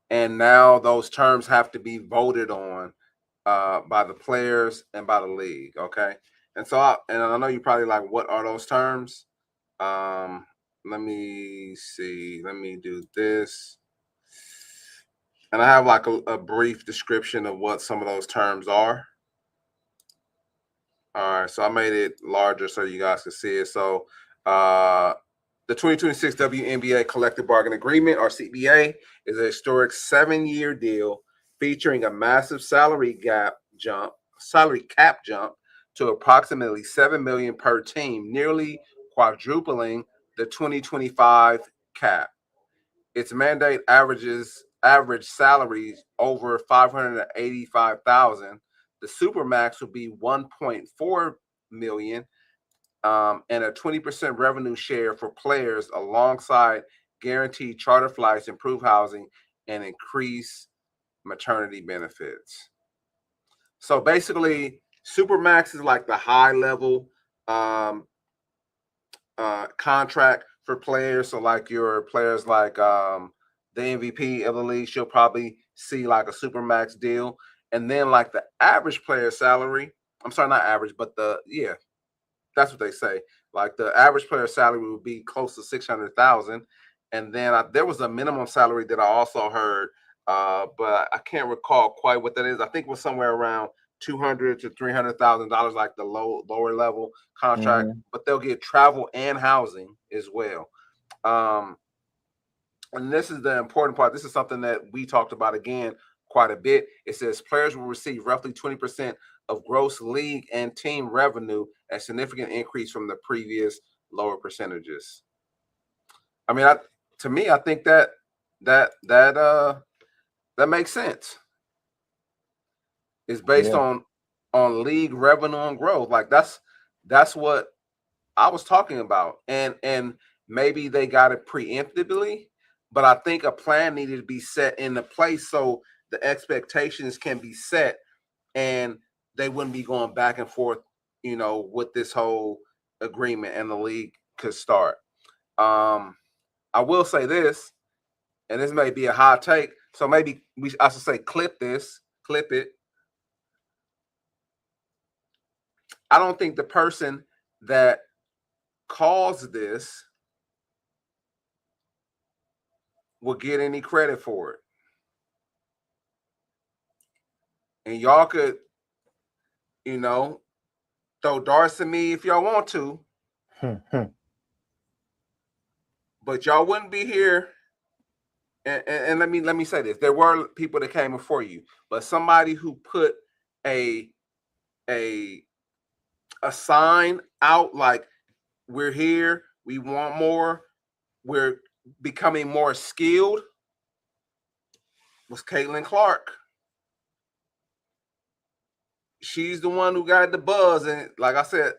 and now those terms have to be voted on by the players and by the league. Okay. And so I know you're probably like, what are those terms? Let me see. Let me do this. And I have like a brief description of what some of those terms are. All right, so I made it larger so you guys can see it. So the 2026 WNBA Collective Bargaining Agreement, or CBA, is a historic 7-year deal featuring a massive salary cap jump to approximately $7 million per team, nearly quadrupling the 2025 cap. Its mandate average salaries over $585,000 The Supermax would be 1.4 million, and a 20% revenue share for players alongside guaranteed charter flights, improved housing, and increased maternity benefits. So basically, Supermax is like the high level contract for players. So like your players like the MVP of the league, she'll probably see like a Supermax deal. And then like the average player salary, I'm sorry, not average, but that's what they say. Like the average player salary would be close to 600,000. And then there was a minimum salary that I also heard, but I can't recall quite what that is. I think it was somewhere around $200,000 to $300,000, like the lower level contract. But they'll get travel and housing as well. And this is the important part. This is something that we talked about again quite a bit. It says players will receive roughly 20% of gross league and team revenue, a significant increase from the previous lower percentages. I mean, to me, I think that makes sense. It's based on league revenue and growth. Like that's what I was talking about. And maybe they got it preemptively, but I think a plan needed to be set into place so the expectations can be set and they wouldn't be going back and forth, with this whole agreement, and the league could start. I will say this, and this may be a hot take, so maybe I should say clip it. I don't think the person that caused this will get any credit for it. And y'all could, throw darts at me if y'all want to. But y'all wouldn't be here. And let me say this: there were people that came before you, but somebody who put a sign out like, we're here, we want more, we're becoming more skilled, was Caitlin Clark. She's the one who got the buzz, and like I said,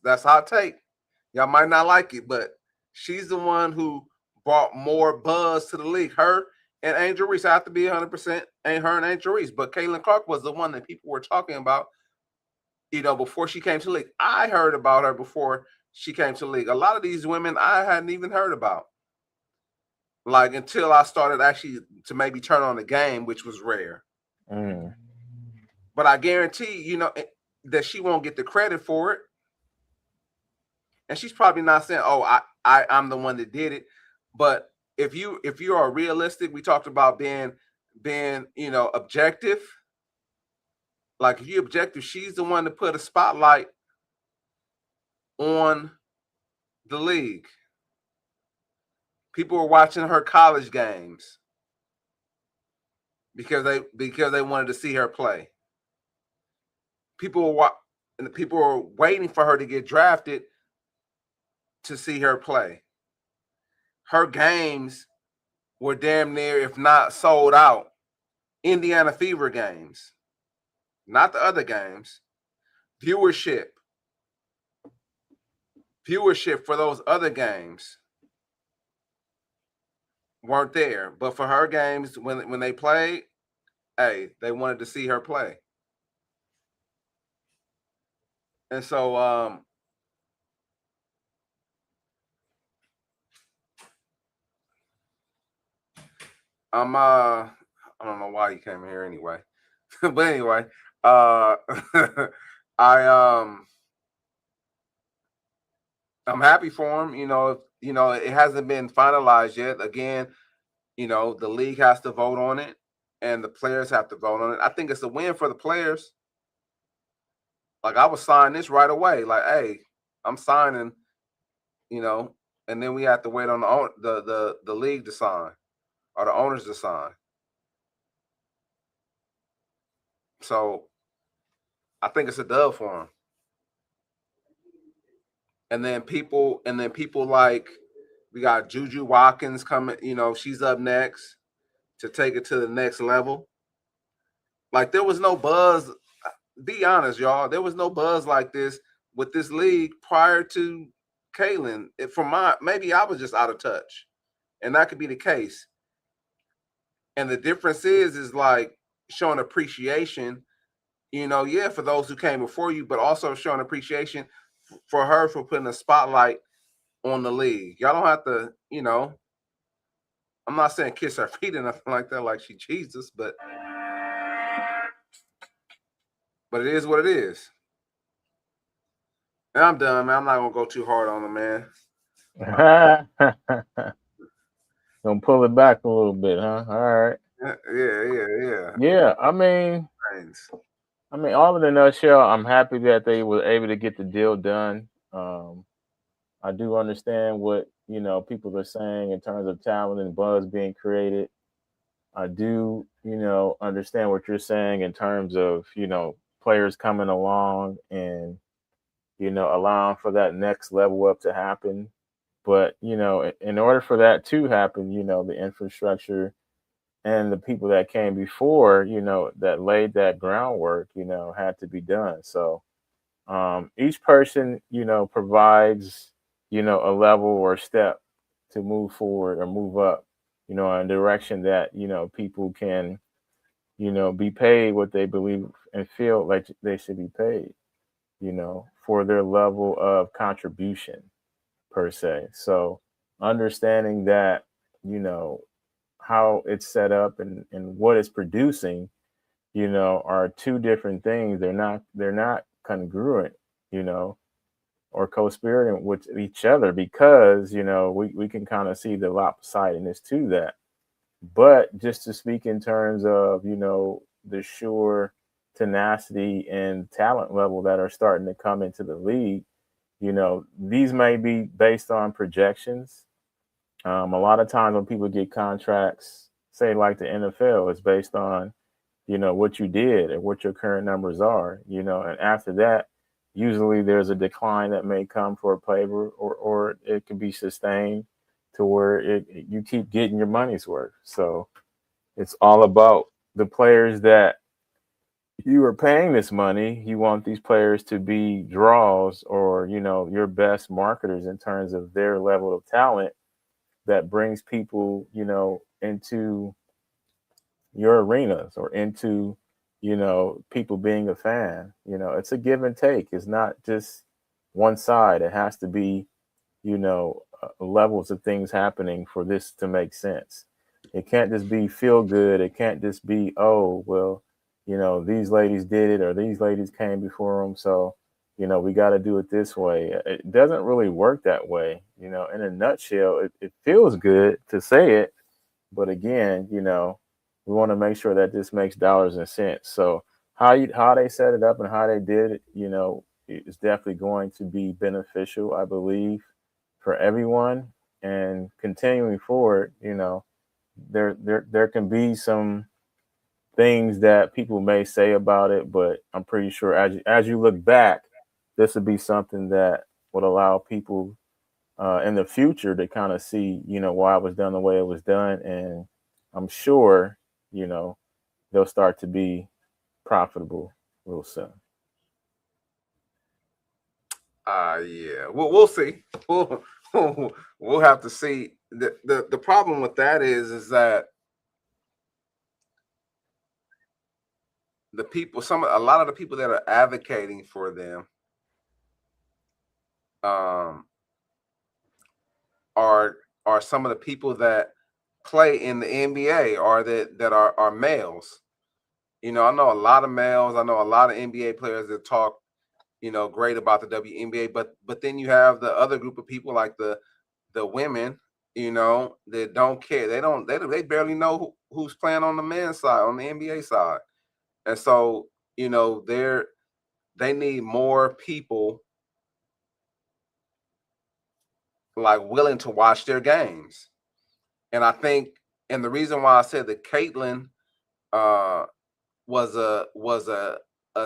that's hot take. Y'all might not like it, but she's the one who brought more buzz to the league. Her and Angel Reese, I have to be 100%, ain't her and Angel Reese, but Caitlin Clark was the one that people were talking about, before she came to the league. I heard about her before she came to the league. A lot of these women I hadn't even heard about, like, until I started actually to maybe turn on the game, which was rare. But I guarantee, that she won't get the credit for it. And she's probably not saying, "Oh, I'm the one that did it." But if you are realistic, we talked about being objective. Like, if you're objective, she's the one to put a spotlight on the league. People were watching her college games because they wanted to see her play. People were waiting for her to get drafted to see her play. Her games were damn near, if not sold out, Indiana Fever games, not the other games. Viewership for those other games weren't there, but for her games, when they played, hey, they wanted to see her play. And so I don't know why you came here anyway. But anyway, I'm happy for him. It hasn't been finalized yet. Again, the league has to vote on it and the players have to vote on it. I think it's a win for the players. Like, I would sign this right away. Like, hey, I'm signing, and then we have to wait on the league to sign or the owners to sign. So I think it's a dub for them. And then people like, we got Juju Watkins coming, she's up next to take it to the next level. Like, there was no buzz. be honest, y'all. There was no buzz like this with this league prior to Kaylin. Maybe I was just out of touch, and that could be the case. And the difference is like showing appreciation, for those who came before you, but also showing appreciation for her for putting a spotlight on the league. Y'all don't have to, I'm not saying kiss her feet or nothing like that, like she Jesus, but it is what it is. And I'm done, man. I'm not gonna go too hard on them, man. Gonna pull it back a little bit, huh? All right. Yeah. Yeah, I mean, all in a nutshell, I'm happy that they were able to get the deal done. I do understand what people are saying in terms of talent and buzz being created. I do, understand what you're saying in terms of players coming along and allowing for that next level up to happen. But in order for that to happen, the infrastructure and the people that came before, that laid that groundwork, had to be done. So each person, provides, a level or step to move forward or move up, in a direction that, people can, be paid what they believe and feel like they should be paid, for their level of contribution per se. So understanding that, how it's set up and what it's producing, are two different things. They're not congruent, or co-spirit with each other because, we can kind of see the lopsidedness to that. But just to speak in terms of, the sure tenacity and talent level that are starting to come into the league, these may be based on projections. A lot of times when people get contracts, say like the NFL, it's based on, what you did and what your current numbers are, and after that, usually there's a decline that may come for a player or it can be sustained to where you keep getting your money's worth. So it's all about the players that you are paying this money. You want these players to be draws or, your best marketers in terms of their level of talent that brings people, into your arenas or into, people being a fan. It's a give and take. It's not just one side. It has to be, levels of things happening for this to make sense. It can't just be feel good. It can't just be, oh, well, these ladies did it or these ladies came before them. So, we got to do it this way. It doesn't really work that way. In a nutshell, it feels good to say it. But again, we want to make sure that this makes dollars and cents. So how they set it up and how they did it, is definitely going to be beneficial, I believe, for everyone. And continuing forward, there can be some things that people may say about it, but I'm pretty sure as you look back, this would be something that would allow people in the future to kind of see, why it was done the way it was done. And I'm sure, they'll start to be profitable real soon. Yeah. We'll see. We'll have to see. The problem with that is that the people, a lot of the people that are advocating for them, are some of the people that play in the NBA or that are males. I know a lot of males. I know a lot of NBA players that talk, great about the WNBA. But then you have the other group of people like the women, that don't care. They barely know who's playing on the men's side, on the NBA side. And so, they need more people like willing to watch their games. And I think, and the reason why I said that Caitlin was a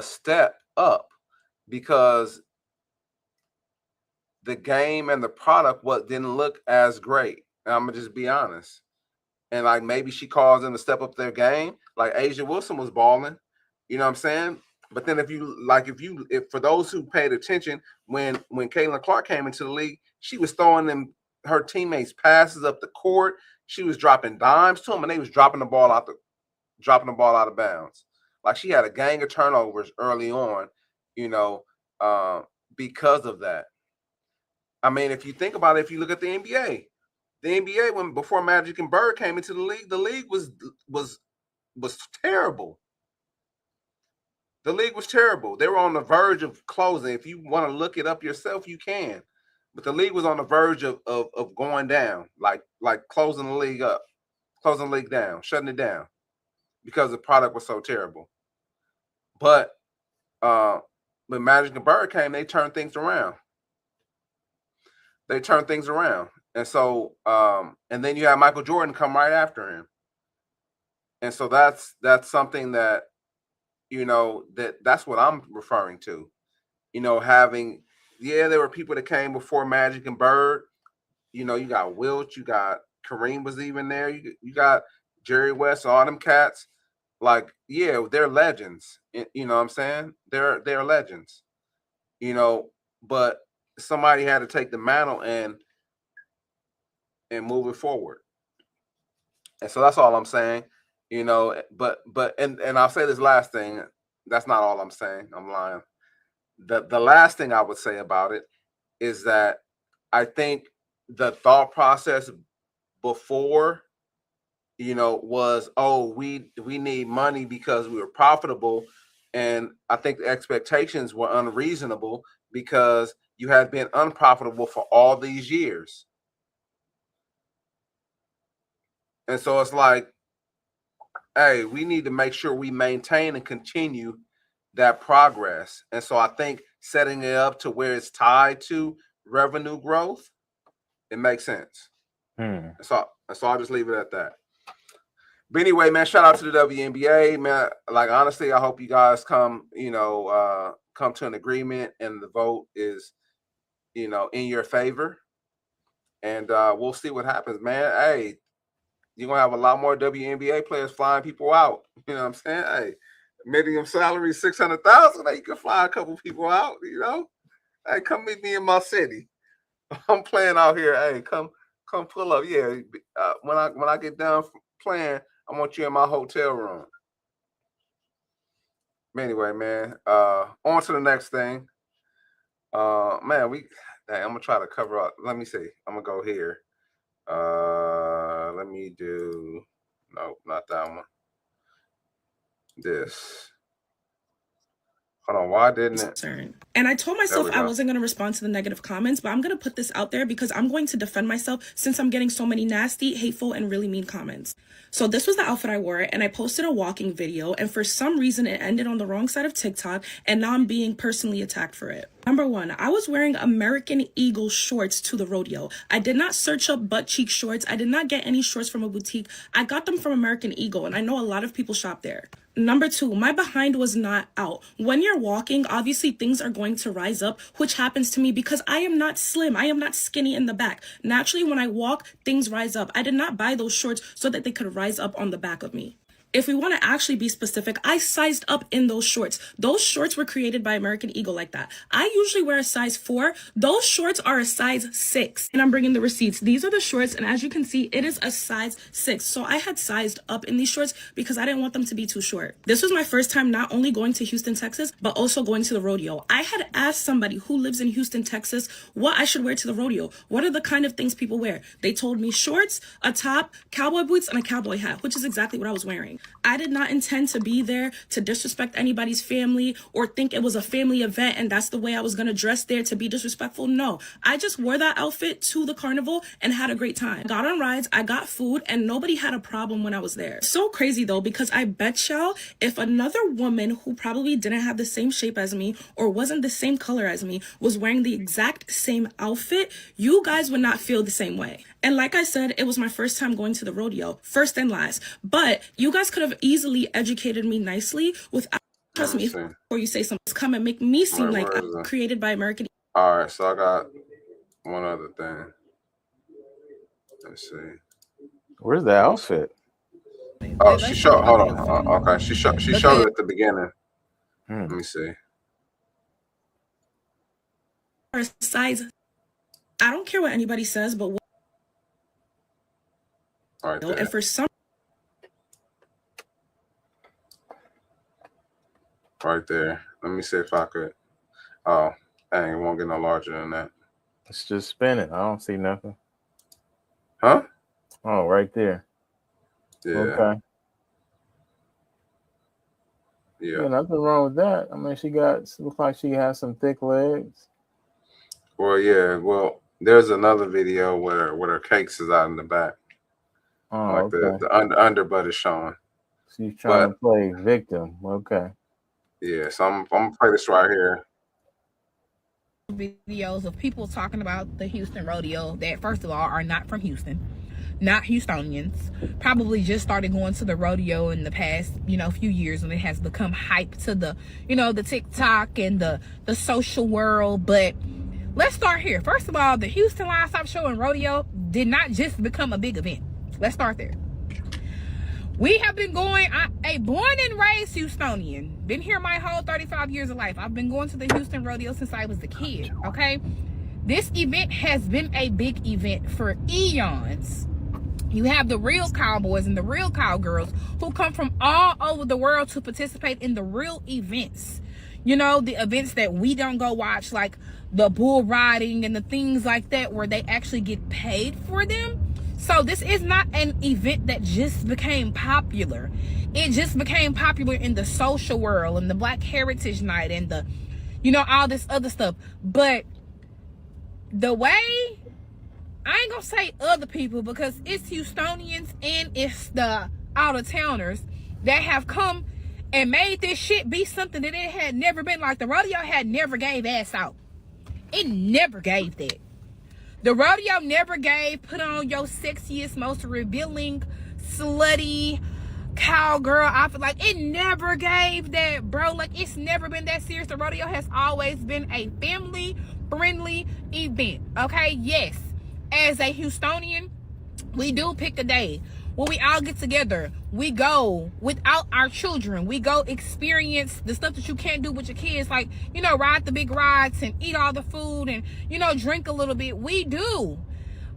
step up because the game and the product didn't look as great. And I'm gonna just be honest. And like maybe she calls them to step up their game. Like Asia Wilson was balling, you know what I'm saying? But then if for those who paid attention, when Caitlin Clark came into the league, she was throwing her teammates passes up the court. She was dropping dimes to them, and they was dropping the ball out of bounds. Like, she had a gang of turnovers early on, because of that. I mean, if you think about it, if you look at the NBA, before Magic and Bird came into the league was terrible. The league was terrible. They were on the verge of closing. If you want to look it up yourself, you can. But the league was on the verge of going down, like closing the league up, closing the league down, shutting it down, because the product was so terrible. But when Magic and Bird came, they turned things around. And so, and then you have Michael Jordan come right after him. And so that's something that, that's what I'm referring to. There were people that came before Magic and Bird. You got Wilt, you got Kareem was even there. You got Jerry West, all them cats. Like, they're legends. You know what I'm saying? They're legends. But somebody had to take the mantle and move it forward. And so that's all I'm saying. But I'll say this last thing. That's not all I'm saying. I'm lying. The last thing I would say about it is that I think the thought process before, was, we need money because we were profitable. And I think the expectations were unreasonable because you had been unprofitable for all these years. And so it's like, hey, we need to make sure we maintain and continue that progress. And so I think setting it up to where it's tied to revenue growth, it makes sense. So I'll just leave it at that. But anyway, man, shout out to the WNBA, man. Like, honestly, I hope you guys come to an agreement and the vote is, in your favor. And we'll see what happens, man. Hey, you're going to have a lot more WNBA players flying people out. You know what I'm saying? Hey, minimum salary $600,000. Hey, you can fly a couple people out, Hey, come meet me in my city. I'm playing out here. Hey, come pull up. Yeah, when I get done playing, I want you in my hotel room. Anyway, man, on to the next thing. Man, I'm going to try to cover up. Let me see. I'm going to go here. Let me do, no, not that one. This. Hold on, why didn't it? And I told myself I wasn't going to respond to the negative comments, but I'm going to put this out there because I'm going to defend myself since I'm getting so many nasty, hateful, and really mean comments. So this was the outfit I wore, and I posted a walking video, and for some reason it ended on the wrong side of TikTok, and now I'm being personally attacked for it. Number one, I was wearing American Eagle shorts to the rodeo. I did not search up butt cheek shorts. I did not get any shorts from a boutique. I got them from American Eagle, and I know a lot of people shop there. Number two, my behind was not out. When you're walking, obviously things are going to rise up, which happens to me because I am not slim. I am not skinny in the back. Naturally, when I walk, things rise up. I did not buy those shorts so that they could rise up on the back of me. If we want to actually be specific, I sized up in those shorts. Those shorts were created by American Eagle like that. I usually wear a size 4. Those shorts are a size 6. And I'm bringing the receipts. These are the shorts, and as you can see, it is a size 6. So I had sized up in these shorts because I didn't want them to be too short. This was my first time not only going to Houston, Texas, but also going to the rodeo. I had asked somebody who lives in Houston, Texas, what I should wear to the rodeo. What are the kind of things people wear? They told me shorts, a top, cowboy boots, and a cowboy hat, which is exactly what I was wearing. I did not intend to be there to disrespect anybody's family or think it was a family event and that's the way I was going to dress there to be disrespectful. No, I just wore that outfit to the carnival and had a great time. Got on rides, I got food, and nobody had a problem when I was there. So crazy though, because I bet y'all if another woman who probably didn't have the same shape as me or wasn't the same color as me was wearing the exact same outfit, you guys would not feel the same way. And like I said, it was my first time going to the rodeo, first and last. But you guys could have easily educated me nicely without, trust me, before you say something, come and make me seem like I'm created by American. All right, so I got one other thing. Let's see. Where's the outfit? Oh, she showed. Hold on. Okay, she showed it at the beginning. Let me see. Size. I don't care what anybody says, but right there. And for some. Right there. Let me see if I could. Oh, dang, it won't get no larger than that. It's just spinning. I don't see nothing. Huh? Oh, right there. Yeah. Okay. Yeah. Nothing wrong with that. I mean, looks like she has some thick legs. Well, yeah. Well, there's another video where her cakes is out in the back. Oh, like okay. the underbutt is showing. She's trying to play victim. Okay. Yeah, so I'm gonna play this right here. Videos of people talking about the Houston rodeo that, first of all, are not from Houston, not Houstonians, probably just started going to the rodeo in the past, few years, when it has become hype to the, the TikTok and the social world. But let's start here. First of all, the Houston Livestock Show and rodeo did not just become a big event. Let's start there. We have been going, a born and raised Houstonian, been here my whole 35 years of life. I've been going to the Houston rodeo since I was a kid, okay? This event has been a big event for eons. You have the real cowboys and the real cowgirls who come from all over the world to participate in the real events. The events that we don't go watch, like the bull riding and the things like that, where they actually get paid for them. So this is not an event that just became popular. It just became popular in the social world and the Black Heritage Night and the, all this other stuff. But the way, I ain't gonna say other people, because it's Houstonians and it's the out-of-towners that have come and made this shit be something that it had never been. Like, the rodeo had never gave ass out. It never gave that. The rodeo never gave put on your sexiest, most revealing, slutty cowgirl outfit. Like, it never gave that, bro. Like, it's never been that serious. The rodeo has always been a family-friendly event, okay? Yes, as a Houstonian, we do pick a day when we all get together. We go without our children. We go experience the stuff that you can't do with your kids, like, ride the big rides and eat all the food and, drink a little bit. We do.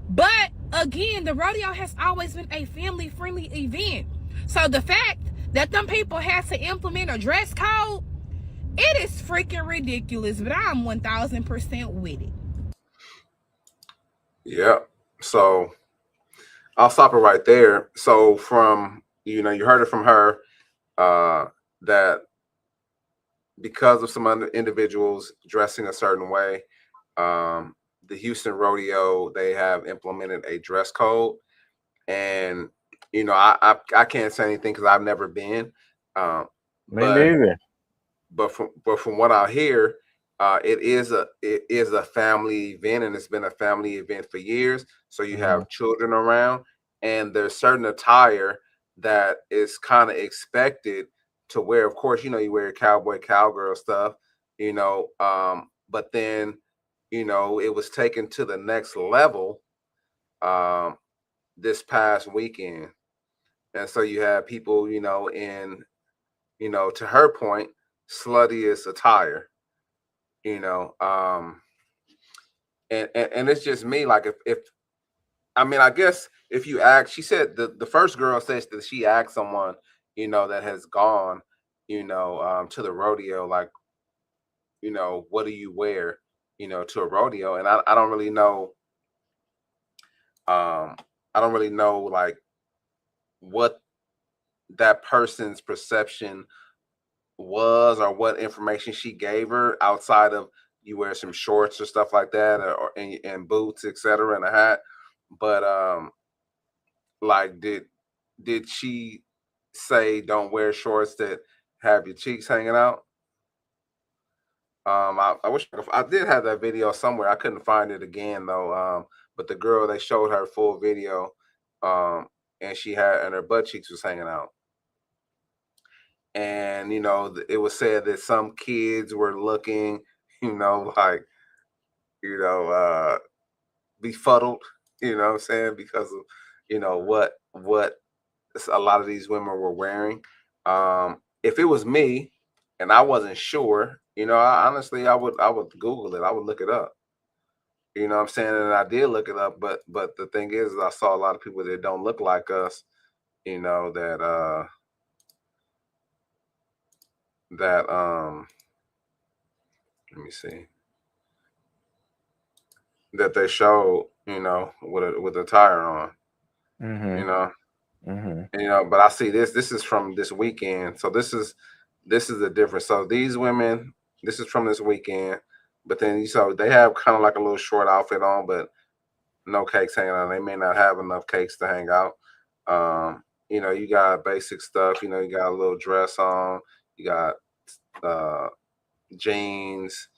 But again, the rodeo has always been a family-friendly event. So the fact that them people had to implement a dress code, it is freaking ridiculous, but I'm 1000% with it. Yeah. So I'll stop it right there. So from, you heard it from her, that because of some other individuals dressing a certain way, the Houston rodeo, they have implemented a dress code. And, I can't say anything because I've never been. Me neither. But from what I hear, it is a family event, and it's been a family event for years. So you have children around, and there's certain attire that is kind of expected to wear. Of course, you wear cowboy, cowgirl stuff, but then, it was taken to the next level this past weekend. And so you have people, in, to her point, sluttiest attire, and it's just me. Like, if I guess if you ask, she said the first girl says that she asked someone, that has gone, to the rodeo, like, what do you wear, to a rodeo? And I don't really know. I don't really know, like, what that person's perception was, or what information she gave her, outside of you wear some shorts or stuff like that, or and boots, etc., and a hat. But like, did she say don't wear shorts that have your cheeks hanging out? I wish I did have that video somewhere. I couldn't find it again though. But the girl, they showed her full video, and her butt cheeks was hanging out. And it was said that some kids were looking, like, befuddled, what I'm saying, because of what a lot of these women were wearing. If it was me, and I wasn't sure. Honestly, I would Google it. I would look it up. You know what I'm saying? And I did look it up, but the thing is I saw a lot of people that don't look like us, that let me see, that they showed, with a tire on. But I see this is from this weekend. So this is the difference. So these women, this is from this weekend, but then they have kind of like a little short outfit on, but no cakes hanging out. They may not have enough cakes to hang out. You got basic stuff, you got a little dress on, you got jeans,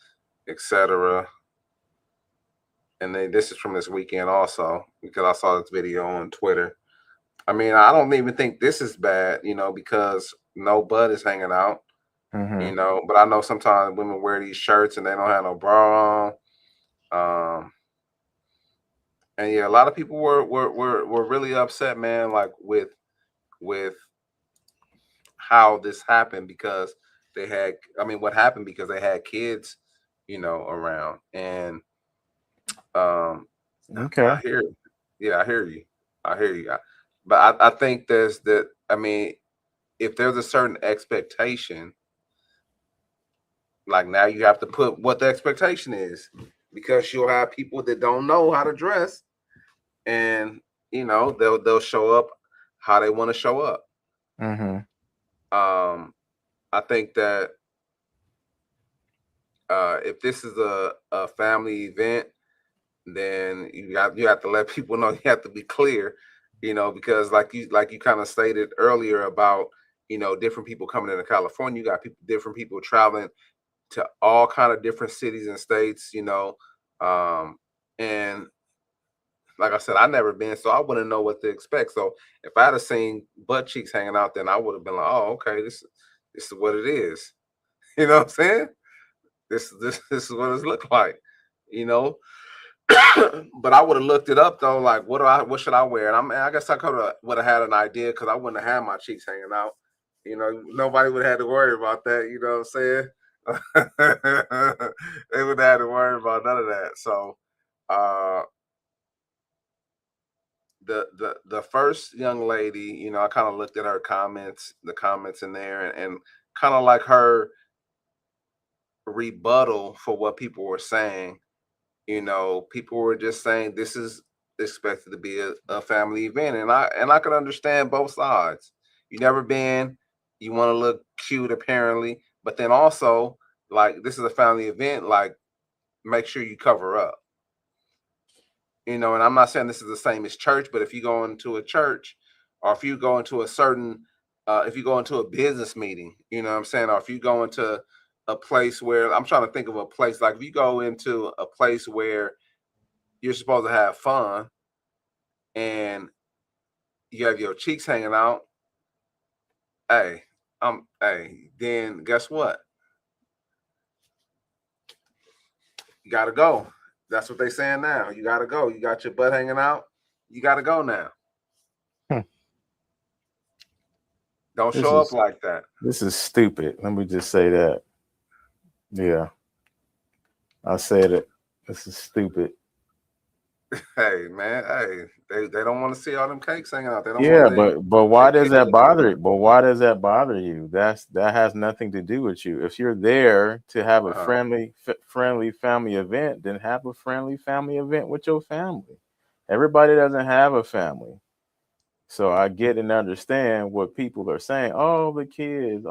etc. And this is from this weekend also, because I saw this video on Twitter. I mean, I don't even think this is bad, because no butt is hanging out, but I know sometimes women wear these shirts and they don't have no bra on. And yeah, a lot of people were really upset, man, like with how this happened, because what happened because they had kids, around. And Okay. I hear you. Yeah, I hear you. But I think there's that. I mean, if there's a certain expectation, like now you have to put what the expectation is, because you'll have people that don't know how to dress, and they'll show up how they want to show up. I think that if this is a family event, then you have to let people know. You have to be clear, because like you kind of stated earlier about different people coming into California. You got different people traveling to all kind of different cities and states, and like I said, I never been, so I wouldn't know what to expect. So if I had seen butt cheeks hanging out, then I would have been like, oh, okay, this is what it is. You know what I'm saying? This is what it look like, But I would have looked it up though, like what should I wear? And I guess I would have had an idea, because I wouldn't have had my cheeks hanging out. Nobody would have had to worry about that. You know what I'm saying? They wouldn't have to worry about none of that. So the first young lady, I kind of looked at her comments, the comments in there, and kind of like her rebuttal for what people were saying. People were just saying this is expected to be a family event, and I could understand both sides. You never been, you want to look cute apparently, but then also, like, this is a family event, like, make sure you cover up. And I'm not saying this is the same as church, but if you go into a church, or if you go into if you go into a business meeting, you know what I'm saying, or if you go into a place where, I'm trying to think of a place, like if you go into a place where you're supposed to have fun and you have your cheeks hanging out, then guess what? You gotta go. That's what they saying now. You gotta go. You got your butt hanging out. You gotta go now. Don't show up like that. This is stupid. Let me just say that. Yeah. I said it. This is stupid. Hey man, they don't want to see all them cakes hanging out. They don't but why does that bother? But why does that bother you? That has nothing to do with you. If you're there to have a friendly family event, then have a friendly family event with your family. Everybody doesn't have a family. So I get and understand what people are saying. Oh, the kids.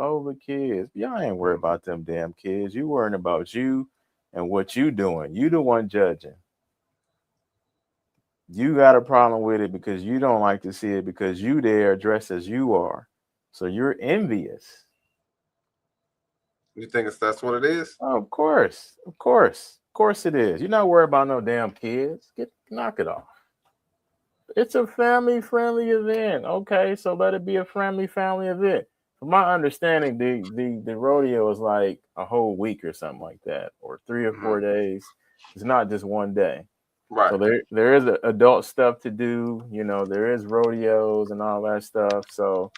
Y'all ain't worried about them damn kids. You worrying about you and what you doing. You the one judging. You got a problem with it because you don't like to see it, because you there dressed as you are. So you're envious. You think that's what it is? Oh, of course it is. You're not worried about no damn kids. Knock it off. It's a family-friendly event. Okay, so let it be a family event. From my understanding, the rodeo is like a whole week or something like that, or 3 or 4 days. It's not just one day. Right. So there is adult stuff to do. There is rodeos and all that stuff. So,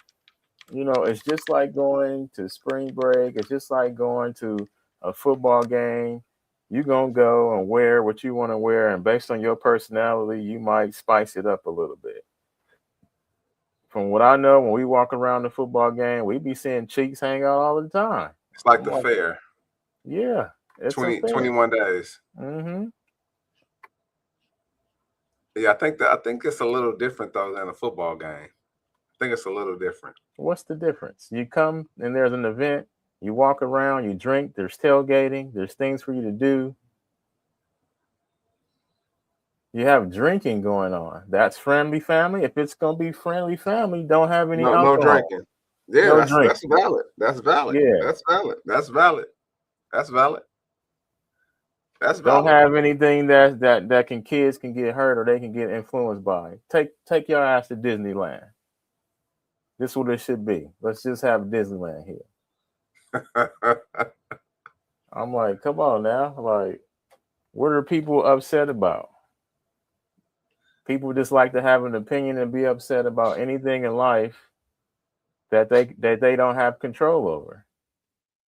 you know, it's just like going to spring break. It's just like going to a football game. You're going to go and wear what you want to wear. And based on your personality, you might spice it up a little bit. From what I know, when we walk around the football game, we be seeing cheeks hang out all the time. It's like the fair. Yeah. It's 21 days. Mm-hmm. Yeah, I think it's a little different though than a football game. I think it's a little different. What's the difference? You come and there's an event, you walk around, you drink, there's tailgating, there's things for you to do. You have drinking going on. That's friendly family. If it's gonna be friendly family, don't have any alcohol. No drinking. Yeah, no that's drinking. valid. That's valid. Yeah. That's valid. That's valid. That's valid. That's Don't valid. have anything that kids can get hurt or they can get influenced by. Take your ass to Disneyland. This is what it should be. Let's just have Disneyland here. I'm like, come on now. Like, what are people upset about? People just like to have an opinion and be upset about anything in life that they don't have control over.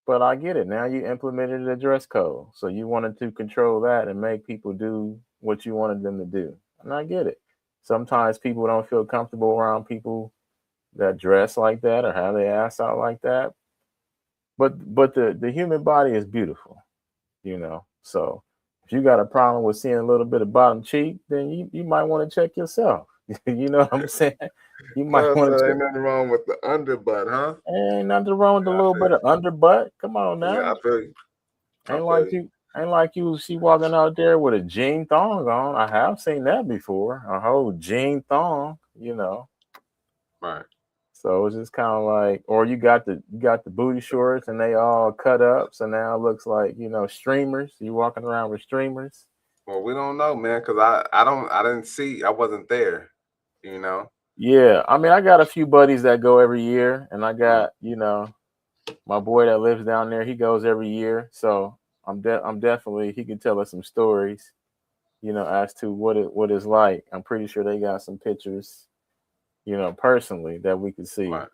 But I get it. Now you implemented a dress code. So you wanted to control that and make people do what you wanted them to do. And I get it. Sometimes people don't feel comfortable around people that dress like that or have their ass out like that. But the human body is beautiful, you know. So if you got a problem with seeing a little bit of bottom cheek, then you might want to check yourself. You know what I'm saying? You might want to. Ain't nothing wrong with the underbutt, huh? Ain't nothing wrong with a little bit of underbutt. Come on now. Yeah, I feel you. Ain't like you see walking out there with a jean thong on. I have seen that before. A whole jean thong, you know. Right. So it's just kind of like, or you got the booty shorts and they all cut up, so now it looks like, you know, streamers. You walking around with streamers. Well, we don't know, man, because I didn't see. I wasn't there. You know. Yeah, I mean, I got a few buddies that go every year, and I got, you know, my boy that lives down there. He goes every year, so I'm definitely, he can tell us some stories, you know, as to what it's like. I'm pretty sure they got some pictures, you know, personally that we could see right.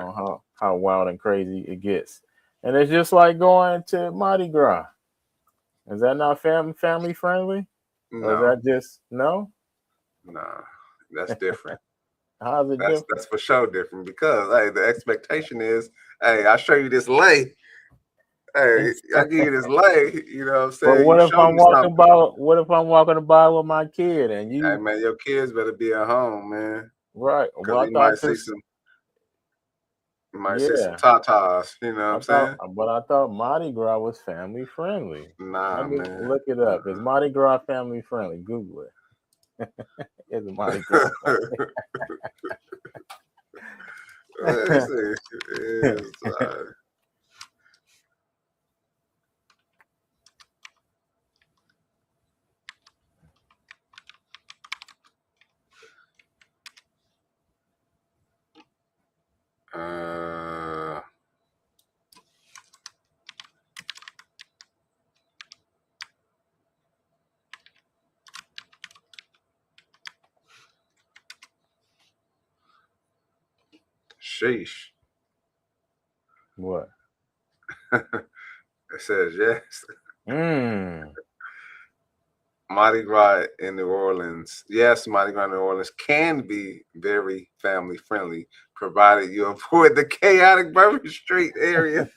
on how wild and crazy it gets. And it's just like going to Mardi Gras. Is that not family friendly? No. Or is that just no? Nah, that's different. How's it different? That's for sure different because hey, the expectation is, hey, I'll show you this lay. Hey, I give you this lay, you know what I'm saying? But what if I'm walking by with my kid and you? Hey man, your kids better be at home, man. Right. Well, you might see some tatas, you know what I'm saying? But I thought Mardi Gras was family friendly. Nah, man. Look it up. Is Mardi Gras family friendly? Google it. It's Mardi Gras. Let's see. Sheesh. What? It says yes. Mardi Gras in New Orleans. Yes, Mardi Gras in New Orleans can be very family friendly, provided you avoid the chaotic Bourbon Street area.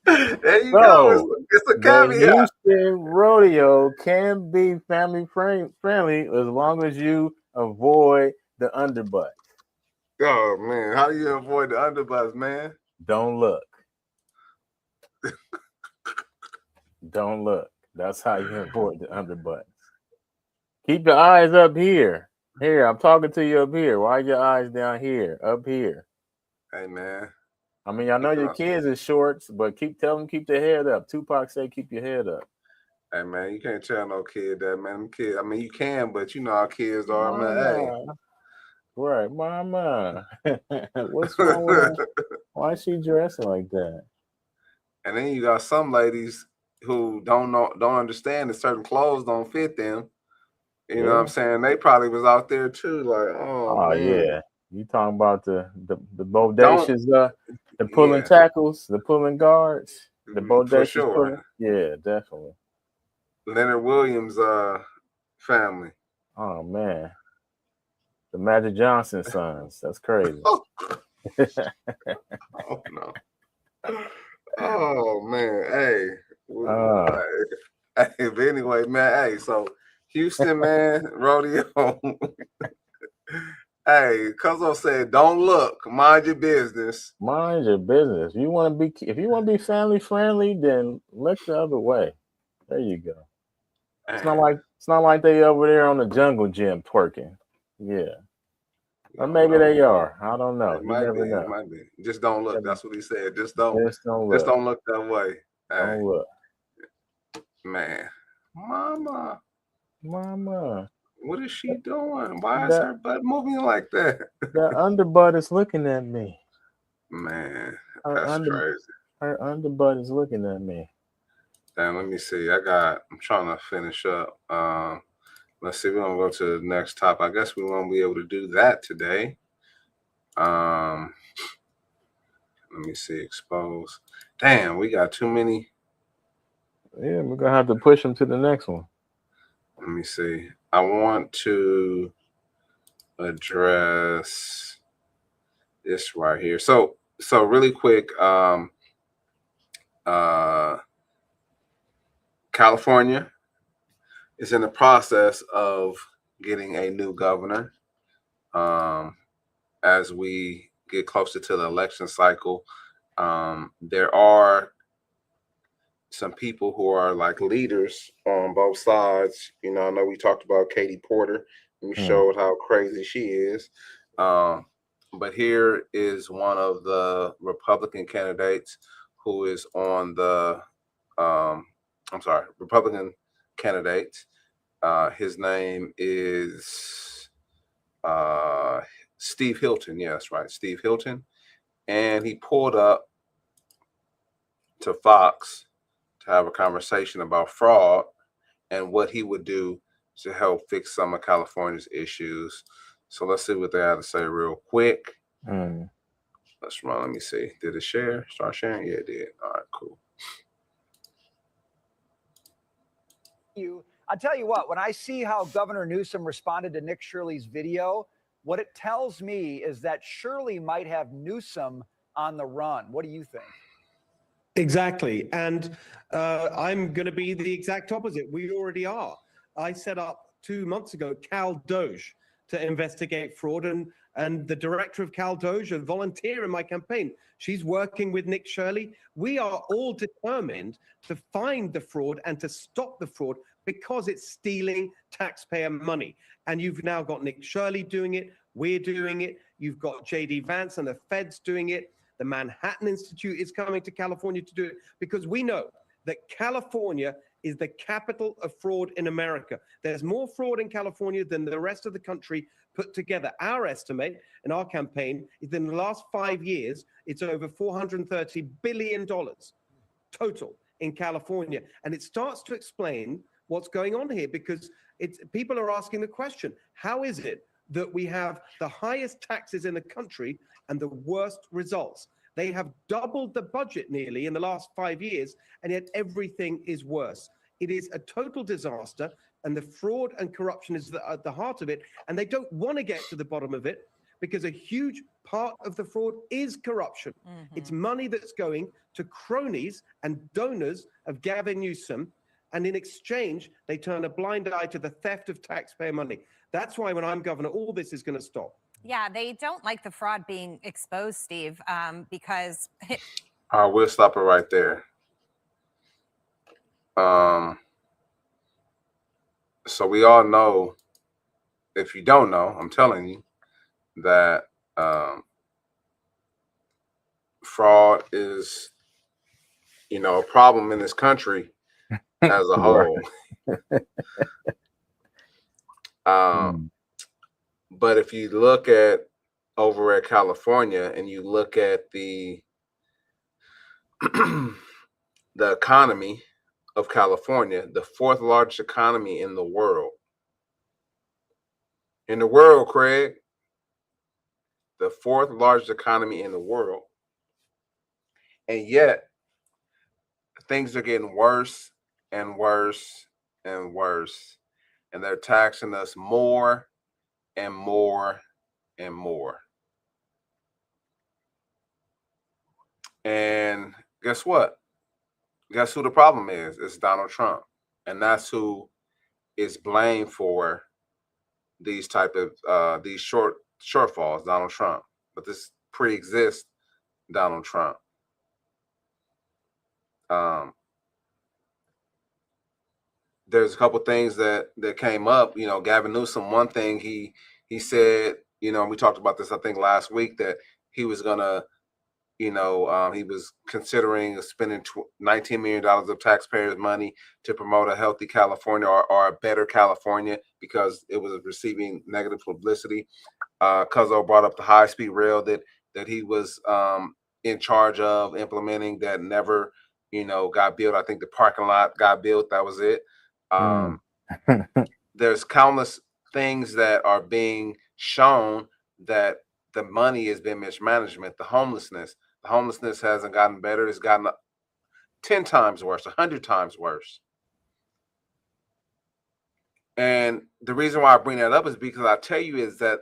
There you go. It's a caveat. Houston Rodeo can be family friendly as long as you avoid the underbutt. Oh man, how do you avoid the underbutts, man? Don't look. Don't look. That's how you avoid the underbutts. Keep your eyes up here. Here, I'm talking to you up here. Why are your eyes down here? Up here. Hey man. I mean, I know your kids are shorts, but tell them keep their head up. Tupac said keep your head up. Hey man, you can't tell no kid that, man. Kid, I mean you can, but you know how kids are, man. Hey. Right, mama. What's wrong with her? Why is she dressing like that? And then you got some ladies who don't understand that certain clothes don't fit them. You know what I'm saying? They probably was out there too, like, oh man. Yeah. You talking about the bodacious, the pulling tackles, the pulling guards, the bodacious pulling? Yeah, definitely. Leonard Williams' family. Oh man, the Magic Johnson sons. That's crazy. Oh no. Oh man, hey. Hey, but anyway, man, hey, so Houston, man, rodeo. Hey, Cuzzo said, "Don't look, mind your business." Mind your business. If you want to be family friendly, then look the other way. There you go. It's not like they over there on the jungle gym twerking. Yeah. Or maybe they are. I don't know. You never know. It might be. Just don't look. That's what he said. Just don't look that way. Don't look. Man. Mama. Mama. What is she doing? Why is her butt moving like that? The underbutt is looking at me. Man, that's crazy. Her underbutt is looking at me. Damn, let me see. I'm trying to finish up. Let's see. We're gonna go to the next topic. I guess we won't be able to do that today. Let me see. Expose. Damn, we got too many. Yeah, we're gonna have to push them to the next one. Let me see. I want to address this right here. So really quick, California is in the process of getting a new governor. As we get closer to the election cycle, there are some people who are like leaders on both sides. I know we talked about Katie Porter and we showed how crazy she is. But here is one of the Republican candidates who is on the Republican candidates. His name is Steve Hilton. Yes, right, Steve Hilton. And he pulled up to Fox to have a conversation about fraud and what he would do to help fix some of California's issues. So let's see what they have to say real quick. Let's run. Let me see. Did it share? Start sharing? Yeah, it did. All right, cool. I'll tell you what, when I see how Governor Newsom responded to Nick Shirley's video, what it tells me is that Shirley might have Newsom on the run. What do you think? Exactly. And I'm going to be the exact opposite. We already are. I set up 2 months ago Cal Doge to investigate fraud, and the director of Cal Doge, a volunteer in my campaign, she's working with Nick Shirley. We are all determined to find the fraud and to stop the fraud because it's stealing taxpayer money. And you've now got Nick Shirley doing it. We're doing it. You've got J.D. Vance and the feds doing it. The Manhattan Institute is coming to California to do it because we know that California is the capital of fraud in America. There's more fraud in California than the rest of the country put together. Our estimate in our campaign is that in the last 5 years, it's over $430 billion total in California. And it starts to explain what's going on here because people are asking the question, how is it that we have the highest taxes in the country and the worst results? They have doubled the budget nearly in the last 5 years, and yet everything is worse. It is a total disaster, and the fraud and corruption is at the heart of it, and they don't want to get to the bottom of it because a huge part of the fraud is corruption. It's money that's going to cronies and donors of Gavin Newsom, and in exchange, they turn a blind eye to the theft of taxpayer money. That's why when I'm governor, all this is going to stop. Yeah, they don't like the fraud being exposed, Steve, because... All right, we'll stop it right there. So we all know, if you don't know, I'm telling you, that fraud is, a problem in this country as a whole. But if you look at over at California and you look at the the economy of California, the fourth largest economy in the world. In the world, Craig. the fourth largest economy in the world. And yet, things are getting worse and worse and worse. And they're taxing us more and more and more. And guess what? Guess who the problem is? It's Donald Trump. And that's who is blamed for these type of these shortfalls, Donald Trump. But this pre-exists Donald Trump. There's a couple things that came up. You know, Gavin Newsom, one thing he said, you know, we talked about this, I think, last week, that he was gonna, you know, he was considering spending $19 million of taxpayers' money to promote a healthy California or a better California because it was receiving negative publicity. Cuzzo brought up the high-speed rail that he was in charge of implementing that never, you know, got built. I think the parking lot got built. That was it. There's countless things that are being shown that the money has been mismanagement. The homelessness hasn't gotten better. It's gotten 10 times worse, 100 times worse. And the reason why I bring that up is because I tell you is that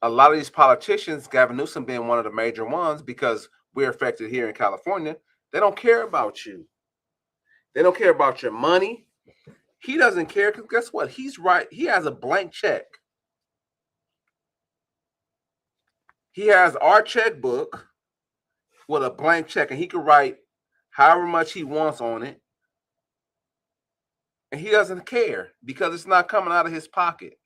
a lot of these politicians, Gavin Newsom being one of the major ones, because we're affected here in California, they don't care about you. They don't care about your money. He doesn't care because guess what? He's right. He has a blank check. He has our checkbook with a blank check, and he can write however much he wants on it. And he doesn't care because it's not coming out of his pocket.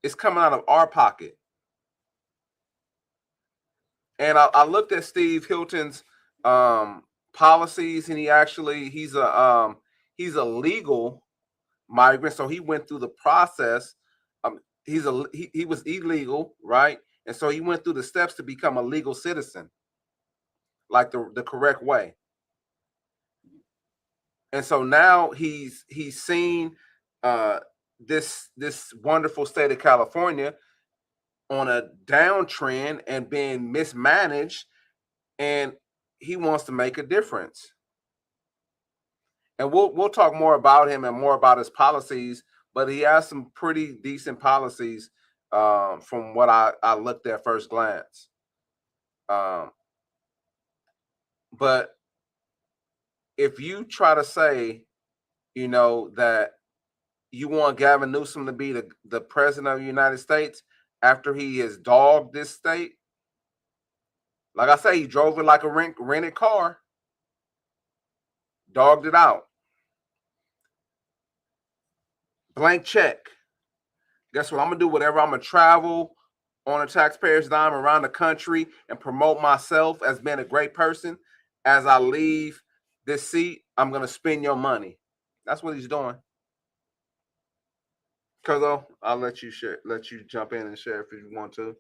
It's coming out of our pocket. And I looked at Steve Hilton's policies, and he's a legal migrant, so he went through the process. He was illegal, right? And so he went through the steps to become a legal citizen, like the correct way. And so now he's seen this wonderful state of California on a downtrend and being mismanaged, and he wants to make a difference. And we'll talk more about him and more about his policies, but he has some pretty decent policies from what I looked at first glance. But if you try to say, you know, that you want Gavin Newsom to be the president of the United States after he has dogged this state, like I say, he drove it like a rented car, dogged it out. Blank check. Guess what? I'm going to do whatever. I'm going to travel on a taxpayer's dime around the country and promote myself as being a great person. As I leave this seat, I'm going to spend your money. That's what he's doing. Cuzzo, I'll let you jump in and share if you want to.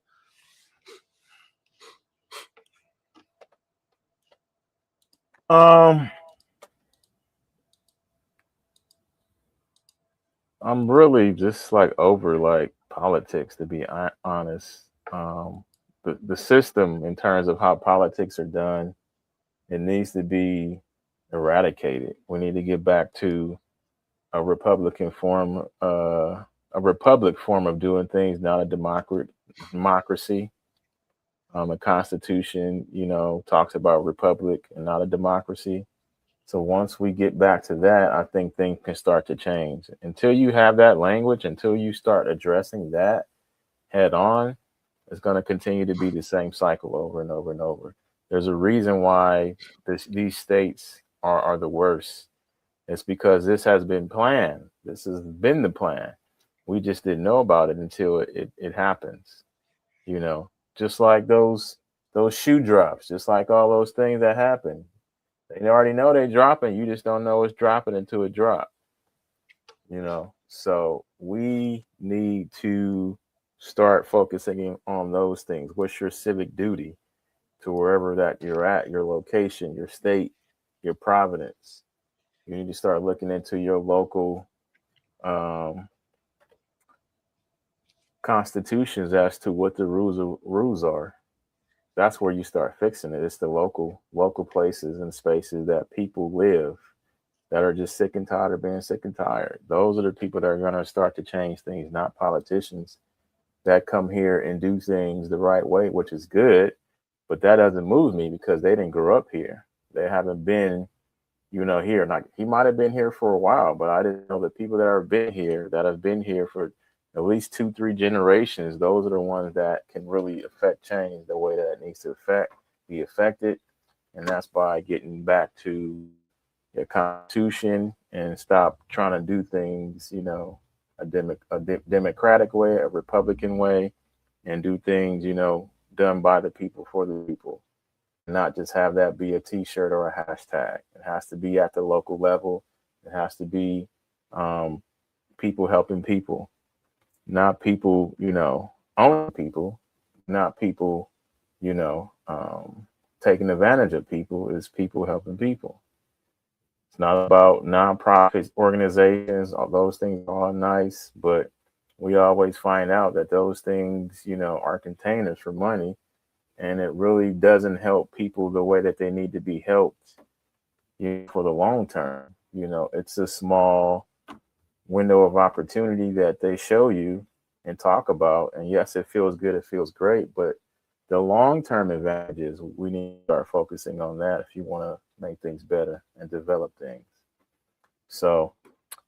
I'm really just like over like politics, to be honest. The system in terms of how politics are done, it needs to be eradicated. We need to get back to a republic form of doing things, not a democracy. A constitution, you know, talks about republic and not a democracy. So once we get back to that, I think things can start to change. Until you have that language, until you start addressing that head on, it's going to continue to be the same cycle over and over and over. There's a reason why these states are the worst. It's because this has been planned. This has been the plan. We just didn't know about it until it happens. You know, just like those shoe drops, just like all those things that happen. They already know they're dropping. You just don't know it's dropping until it drops. You know, so we need to start focusing on those things. What's your civic duty to wherever that you're at, your location, your state, your providence? You need to start looking into your local constitutions as to what the rules are. That's where you start fixing it. It's the local places and spaces that people live that are just sick and tired of being sick and tired. Those are the people that are going to start to change things, not politicians that come here and do things the right way, which is good. But that doesn't move me because they didn't grow up here. They haven't been, here. Like, he might have been here for a while, but I didn't know the people that have been here for at least 2-3 generations. Those are the ones that can really affect change the way that it needs to be affected. And that's by getting back to the Constitution and stop trying to do things, a democratic way, a Republican way, and do things, done by the people for the people. Not just have that be a T-shirt or a hashtag. It has to be at the local level. It has to be people helping people, not people, owning people, not people, taking advantage of people. It's people helping people. It's not about nonprofit organizations. All those things are all nice, but we always find out that those things, are containers for money, and it really doesn't help people the way that they need to be helped for the long term. It's a small window of opportunity that they show you and talk about. And yes, it feels good. It feels great. But the long-term advantages, we need to start focusing on that if you want to make things better and develop things. So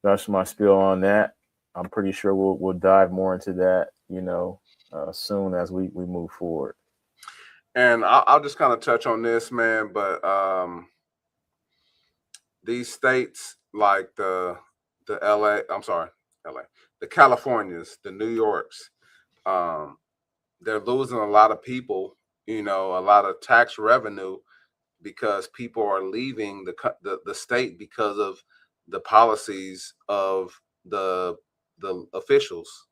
that's my spiel on that. I'm pretty sure we'll dive more into that, soon as we move forward. And I'll just kind of touch on this, man. But these states like the Californias, the New Yorks, they're losing a lot of people, a lot of tax revenue because people are leaving the state because of the policies of the officials.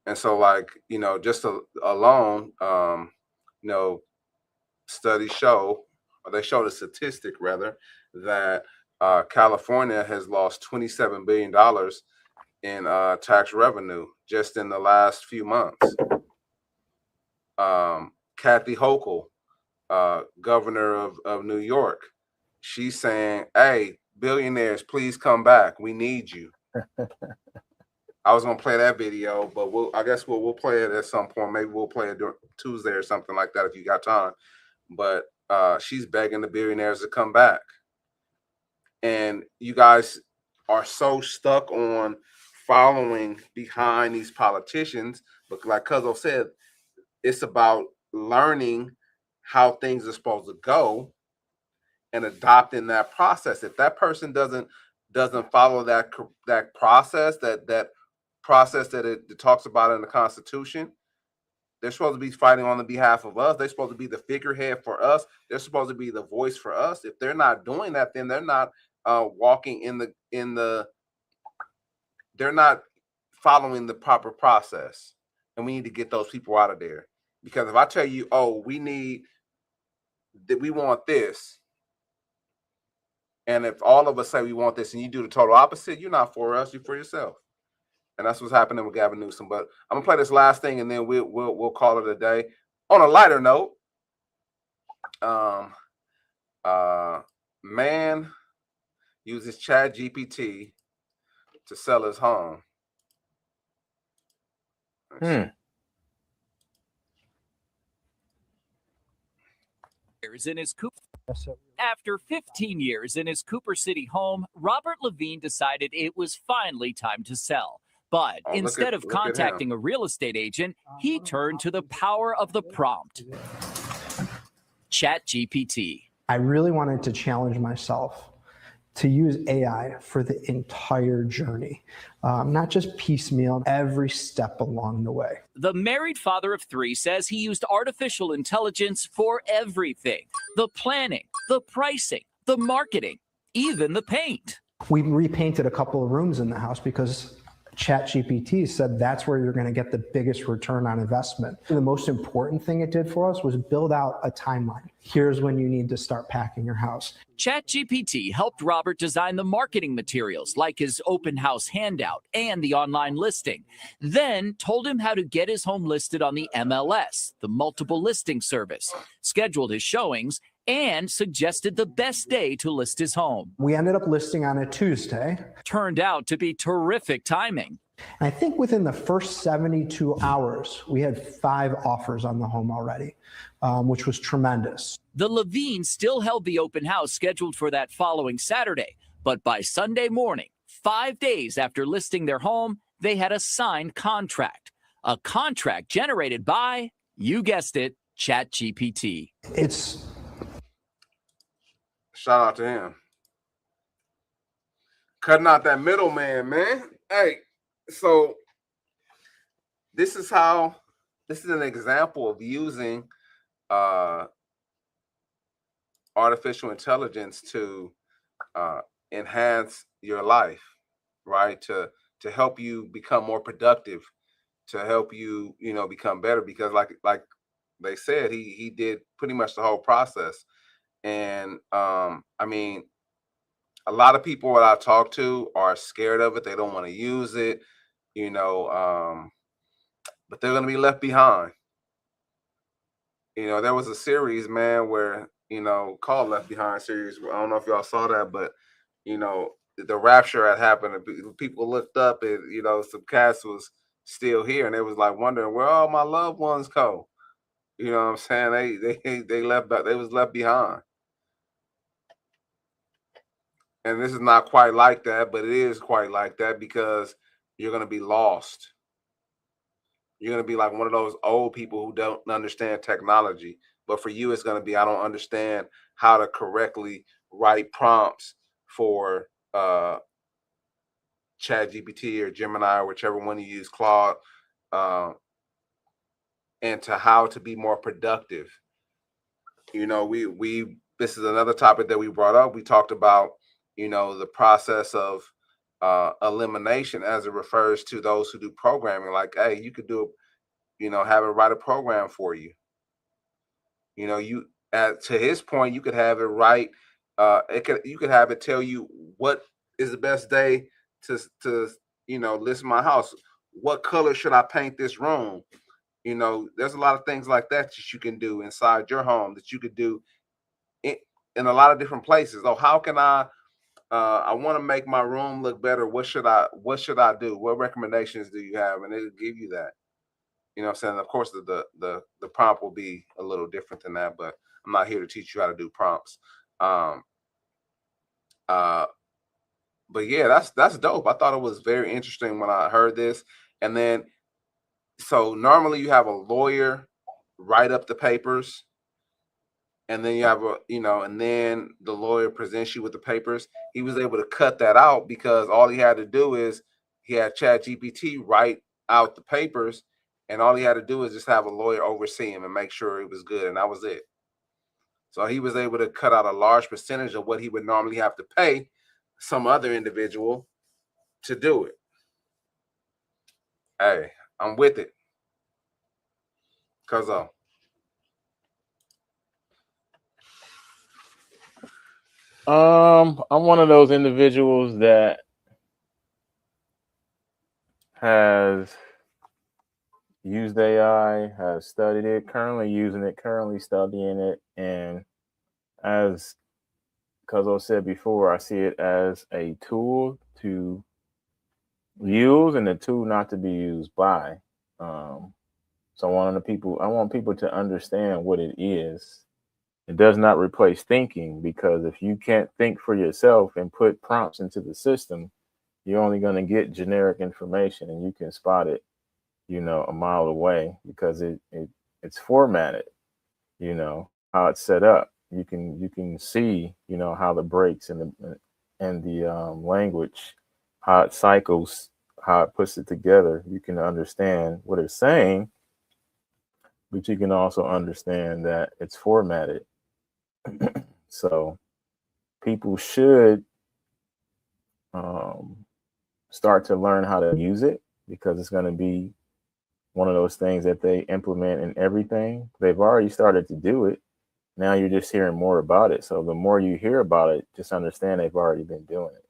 And so, just alone, studies show, or they showed a statistic rather, that California has lost $27 billion in tax revenue just in the last few months. Kathy Hochul, governor of New York, she's saying, "Hey, billionaires, please come back. We need you." I was gonna play that video, but I guess we'll play it at some point. Maybe we'll play it during Tuesday or something like that if you got time. But she's begging the billionaires to come back. And you guys are so stuck on following behind these politicians. But like Cuzzo said, it's about learning how things are supposed to go and adopting that process. If that person doesn't follow that process, that process that it talks about in the Constitution, they're supposed to be fighting on the behalf of us. They're supposed to be the figurehead for us. They're supposed to be the voice for us. If they're not doing that, then they're not walking they're not following the proper process. And we need to get those people out of there. Because if I tell you, oh, we want this, and if all of us say we want this and you do the total opposite, you're not for us, you're for yourself. And that's what's happening with Gavin Newsom. But I'm gonna play this last thing and then we'll call it a day. On a lighter note, man uses ChatGPT to sell his home. In his After 15 years in his Cooper City home, Robert Levine decided it was finally time to sell. But instead of contacting a real estate agent, he turned to the power of the prompt. ChatGPT. I really wanted to challenge myself to use AI for the entire journey, not just piecemeal, every step along the way. The married father of 3 says he used artificial intelligence for everything: the planning, the pricing, the marketing, even the paint. We repainted a couple of rooms in the house because ChatGPT said that's where you're going to get the biggest return on investment. The most important thing it did for us was build out a timeline. Here's when you need to start packing your house. ChatGPT helped Robert design the marketing materials like his open house handout and the online listing, then told him how to get his home listed on the MLS, the multiple listing service, scheduled his showings, and suggested the best day to list his home. We ended up listing on a Tuesday. Turned out to be terrific timing. And I think within the first 72 hours, we had 5 offers on the home already, which was tremendous. The Levines still held the open house scheduled for that following Saturday, but by Sunday morning, 5 days after listing their home, they had a signed contract. A contract generated by, you guessed it, ChatGPT. It's shout out to him. Cutting out that middleman, man. Hey, so this is an example of using artificial intelligence to enhance your life, right? To help you become more productive, to help you, become better. Because like they said, he did pretty much the whole process. And I mean, a lot of people that I talk to are scared of it. They don't want to use it, but they're going to be left behind. There was a series, man, where, called Left Behind series. I don't know if y'all saw that, but, the rapture had happened. And people looked up and, some cats was still here. And they was like wondering where all my loved ones go. You know what I'm saying? They was left behind. And this is not quite like that, but it is quite like that because you're going to be lost. You're going to be like one of those old people who don't understand technology. But for you, it's going to be, I don't understand how to correctly write prompts for ChatGPT or Gemini or whichever one you use, Claude, and to how to be more productive. This is another topic that we brought up. We talked about, the process of elimination as it refers to those who do programming. Like, hey, you could do, have it write a program for you. To his point, you could have it write. You could have it tell you what is the best day to list my house. What color should I paint this room? There's a lot of things like that you can do inside your home that you could do in a lot of different places. Oh, how can I want to make my room look better. What should I do? What recommendations do you have? And it'll give you that. You know what I'm saying? Of course, the prompt will be a little different than that, but I'm not here to teach you how to do prompts. But yeah, that's dope. I thought it was very interesting when I heard this. And then, so normally you have a lawyer write up the papers, and then you have and then the lawyer presents you with the papers. He was able to cut that out because all he had to do is he had ChatGPT write out the papers, and all he had to do is just have a lawyer oversee him and make sure it was good, and that was it. So he was able to cut out a large percentage of what he would normally have to pay some other individual to do it. Hey, I'm with it. Cause I'm one of those individuals that has used AI, has studied it, currently using it, currently studying it, and as Cuzzo said before, I see it as a tool to use and a tool not to be used by. So I want people to understand what it is. It does not replace thinking, because if you can't think for yourself and put prompts into the system, you're only going to get generic information, and you can spot it, a mile away, because it's formatted, how it's set up. You can see, how the breaks and the language, how it cycles, how it puts it together. You can understand what it's saying, but you can also understand that it's formatted. So people should start to learn how to use it, because it's going to be one of those things that they implement in everything. They've already started to do it. Now you're just hearing more about it. So the more you hear about it, just understand they've already been doing it.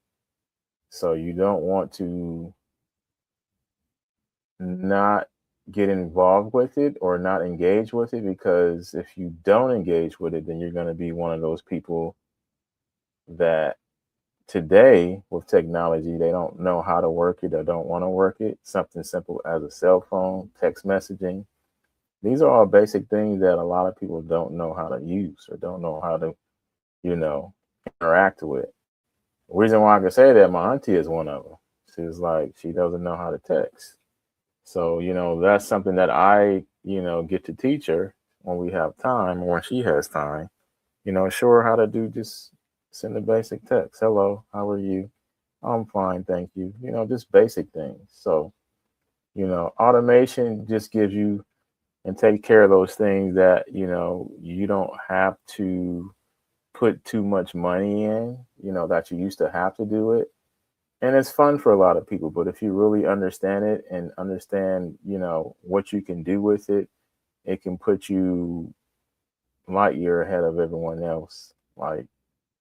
So you don't want to not get involved with it or not engage with it, because if you don't engage with it, then you're going to be one of those people that today with technology, they don't know how to work it or don't want to work it. Something simple as a cell phone, text messaging. These are all basic things that a lot of people don't know how to use or don't know how to, interact with. The reason why I can say that, my auntie is one of them. She's like, she doesn't know how to text. So, that's something that I, get to teach her when we have time or when she has time, show her how to do, just send a basic text. Hello, how are you? I'm fine, thank you. Just basic things. So, automation just gives you and take care of those things that, you don't have to put too much money in, that you used to have to do it. And it's fun for a lot of people, but if you really understand it and understand, what you can do with it, it can put you light year ahead of everyone else, like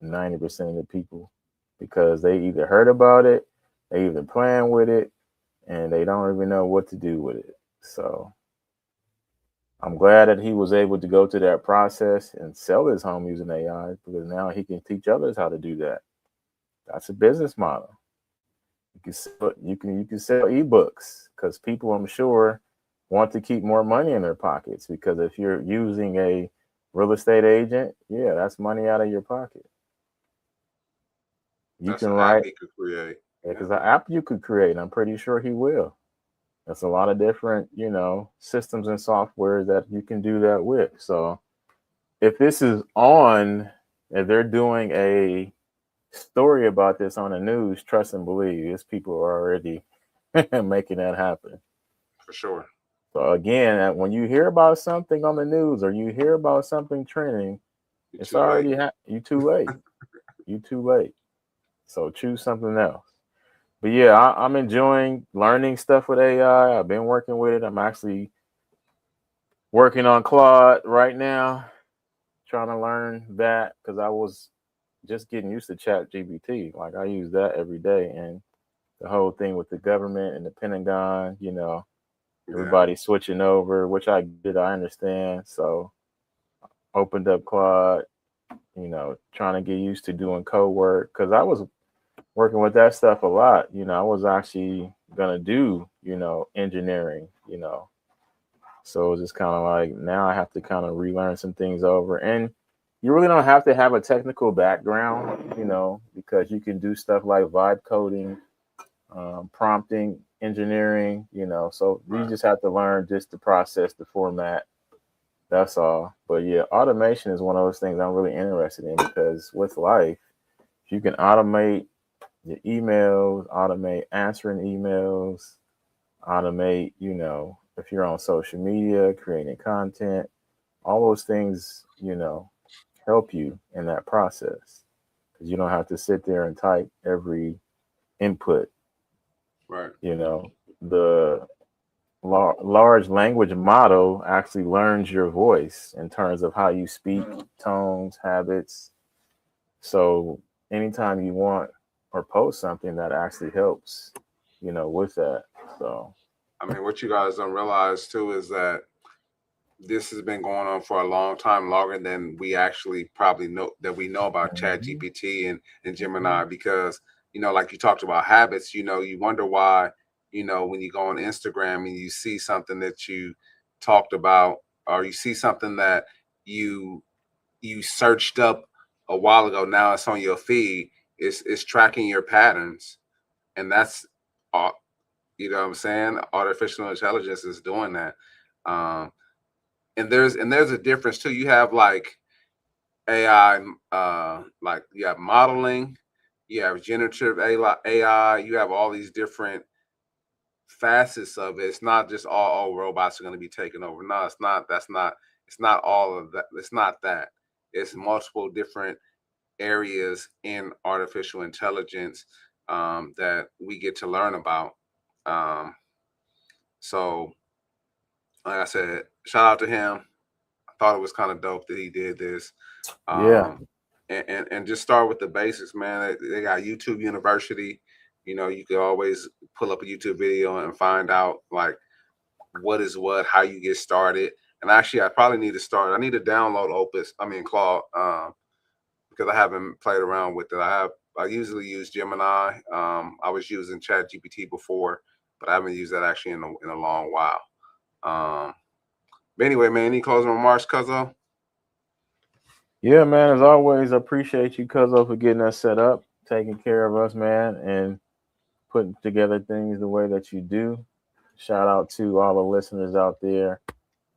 90% of the people, because they either heard about it, they either playing with it, and they don't even know what to do with it. So I'm glad that he was able to go through that process and sell his home using AI, because now he can teach others how to do that. That's a business model. You can sell ebooks, because people, I'm sure, want to keep more money in their pockets, because if you're using a real estate agent, yeah, that's money out of your pocket. You That's can an write. app he could create. Because an app you could create, I'm pretty sure he will. There's a lot of different, systems and software that you can do that with. So if this is on, if they're doing a story about this on the news, trust and believe, these people are already making that happen. For sure. So again, when you hear about something on the news or you hear about something trending, it's already you too late. You too late. So choose something else. But yeah, I'm enjoying learning stuff with AI. I've been working with it. I'm actually working on Claude right now, trying to learn that, because I was just getting used to ChatGPT. Like, I use that every day, and the whole thing with the government and the Pentagon, everybody switching over, which I understand. So opened up Claude, trying to get used to doing code work, because I was working with that stuff a lot. I was actually gonna do, engineering, So it was just kind of like, now I have to kind of relearn some things over. And you really don't have to have a technical background, because you can do stuff like vibe coding, prompting, engineering, so you just have to learn just the process, the format. That's all. But yeah, automation is one of those things I'm really interested in, because with life, if you can automate your emails, automate answering emails, automate, if you're on social media, creating content, all those things, help you in that process, because you don't have to sit there and type every input. Right. The large language model actually learns your voice in terms of how you speak, tones, habits. So anytime you want or post something, that actually helps, with that. So I mean, what you guys don't realize too is that this has been going on for a long time, longer than we actually probably know about ChatGPT and Gemini, because, like you talked about habits, you wonder why, when you go on Instagram and you see something that you talked about, or you see something that you searched up a while ago, now it's on your feed, it's tracking your patterns. And that's you know what I'm saying? Artificial intelligence is doing that. And there's a difference too. You have like AI, like you have modeling, you have generative AI, you have all these different facets of it. It's not just all robots are going to be taken over. No, it's not. It's not all of that. It's not that. It's multiple different areas in artificial intelligence that we get to learn about. So, like I said, shout out to him. I thought it was kind of dope that he did this. Yeah. And just start with the basics, man. They got YouTube University. You know, you can always pull up a YouTube video and find out like what is what, how you get started. And actually, I probably need to start. I need to download Claude, because I haven't played around with it. I usually use Gemini. I was using ChatGPT before, but I haven't used that actually in a long while. But anyway, man, any closing remarks, Cuzzo? Yeah, man, as always, I appreciate you, Cuzzo, for getting us set up, taking care of us, man, and putting together things the way that you do. Shout out to all the listeners out there.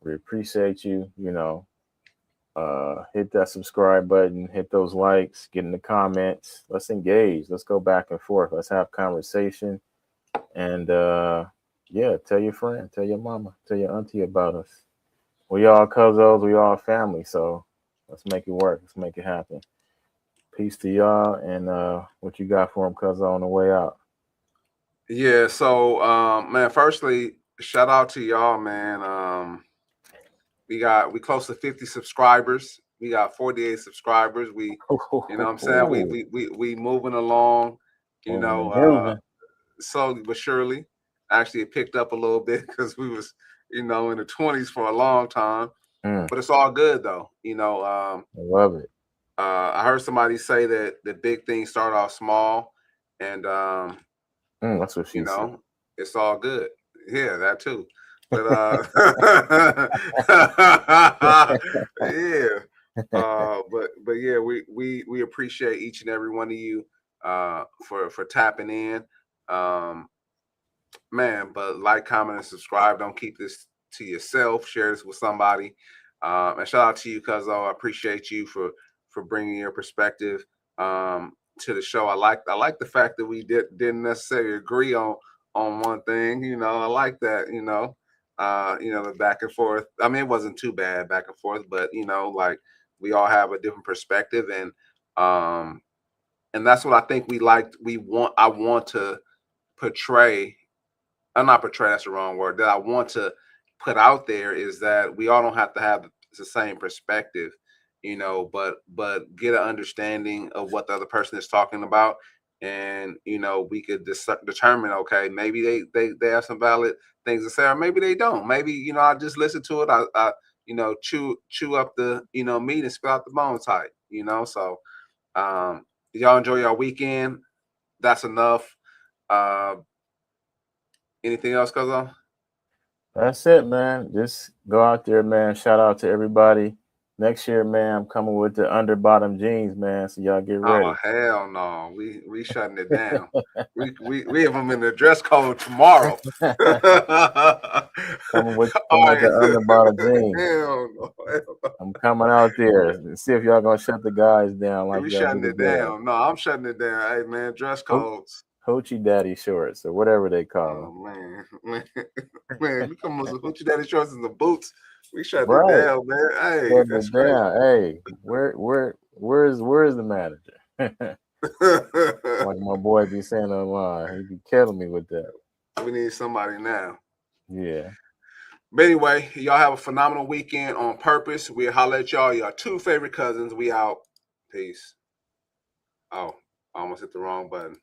We appreciate you. You know, hit that subscribe button, hit those likes, get in the comments. Let's engage. Let's go back and forth. Let's have conversation. And yeah, tell your friend, tell your mama, tell your auntie about us. We all Cuzzos, we all family. So let's make it work. Let's make it happen. Peace to y'all. And what you got for them, Cuzzo, on the way out? Yeah, so man, firstly, shout out to y'all, man. We close to 50 subscribers. We got 48 subscribers. We, you know what I'm saying? We moving along, you know, slowly but surely. Actually, it picked up a little bit because we was, you know, in the 20s for a long time. But it's all good though. You know, I love it. I heard somebody say that the big things start off small, and that's what she said. It's all good. Yeah, that too. But yeah. But yeah, we appreciate each and every one of you for tapping in. Man, but like, comment, and subscribe. Don't keep this to yourself. Share this with somebody. And shout out to you, Cuzzo. I appreciate you for bringing your perspective to the show. I like the fact that we didn't necessarily agree on one thing. You know, I like that. You know, the back and forth. I mean, it wasn't too bad back and forth, but you know, like we all have a different perspective, and that's what I think we liked. I want to portray. Not portray, that's the wrong word. That I want to put out there is that we all don't have to have the same perspective, you know, but get an understanding of what the other person is talking about, and you know, we could determine, okay, maybe they have some valid things to say, or maybe they don't. Maybe, you know, I just listen to it. I you know, chew up the, you know, meat and spit out the bone type, you know. So y'all enjoy your weekend. That's enough. Anything else, Cuzzo? That's it, man. Just go out there, man. Shout out to everybody. Next year, man, I'm coming with the under bottom jeans, man. So y'all get ready. Oh hell no, we shutting it down. we have them in the dress code tomorrow. Coming with the under bottom jeans. Hell no. I'm coming out there and see if y'all gonna shut the guys down. Like we shutting it down. No, I'm shutting it down. Hey man, dress codes. Hoochie Daddy shorts or whatever they call them. Oh man, we come with some Hoochie Daddy shorts and the boots. We shut it down, man. Hey, that's down. Hey, where's the manager? Like my boy be saying online, he be killing me with that. We need somebody now. Yeah. But anyway, y'all have a phenomenal weekend on purpose. We'll holler at y'all. Your two favorite cousins. We out. Peace. Oh, I almost hit the wrong button.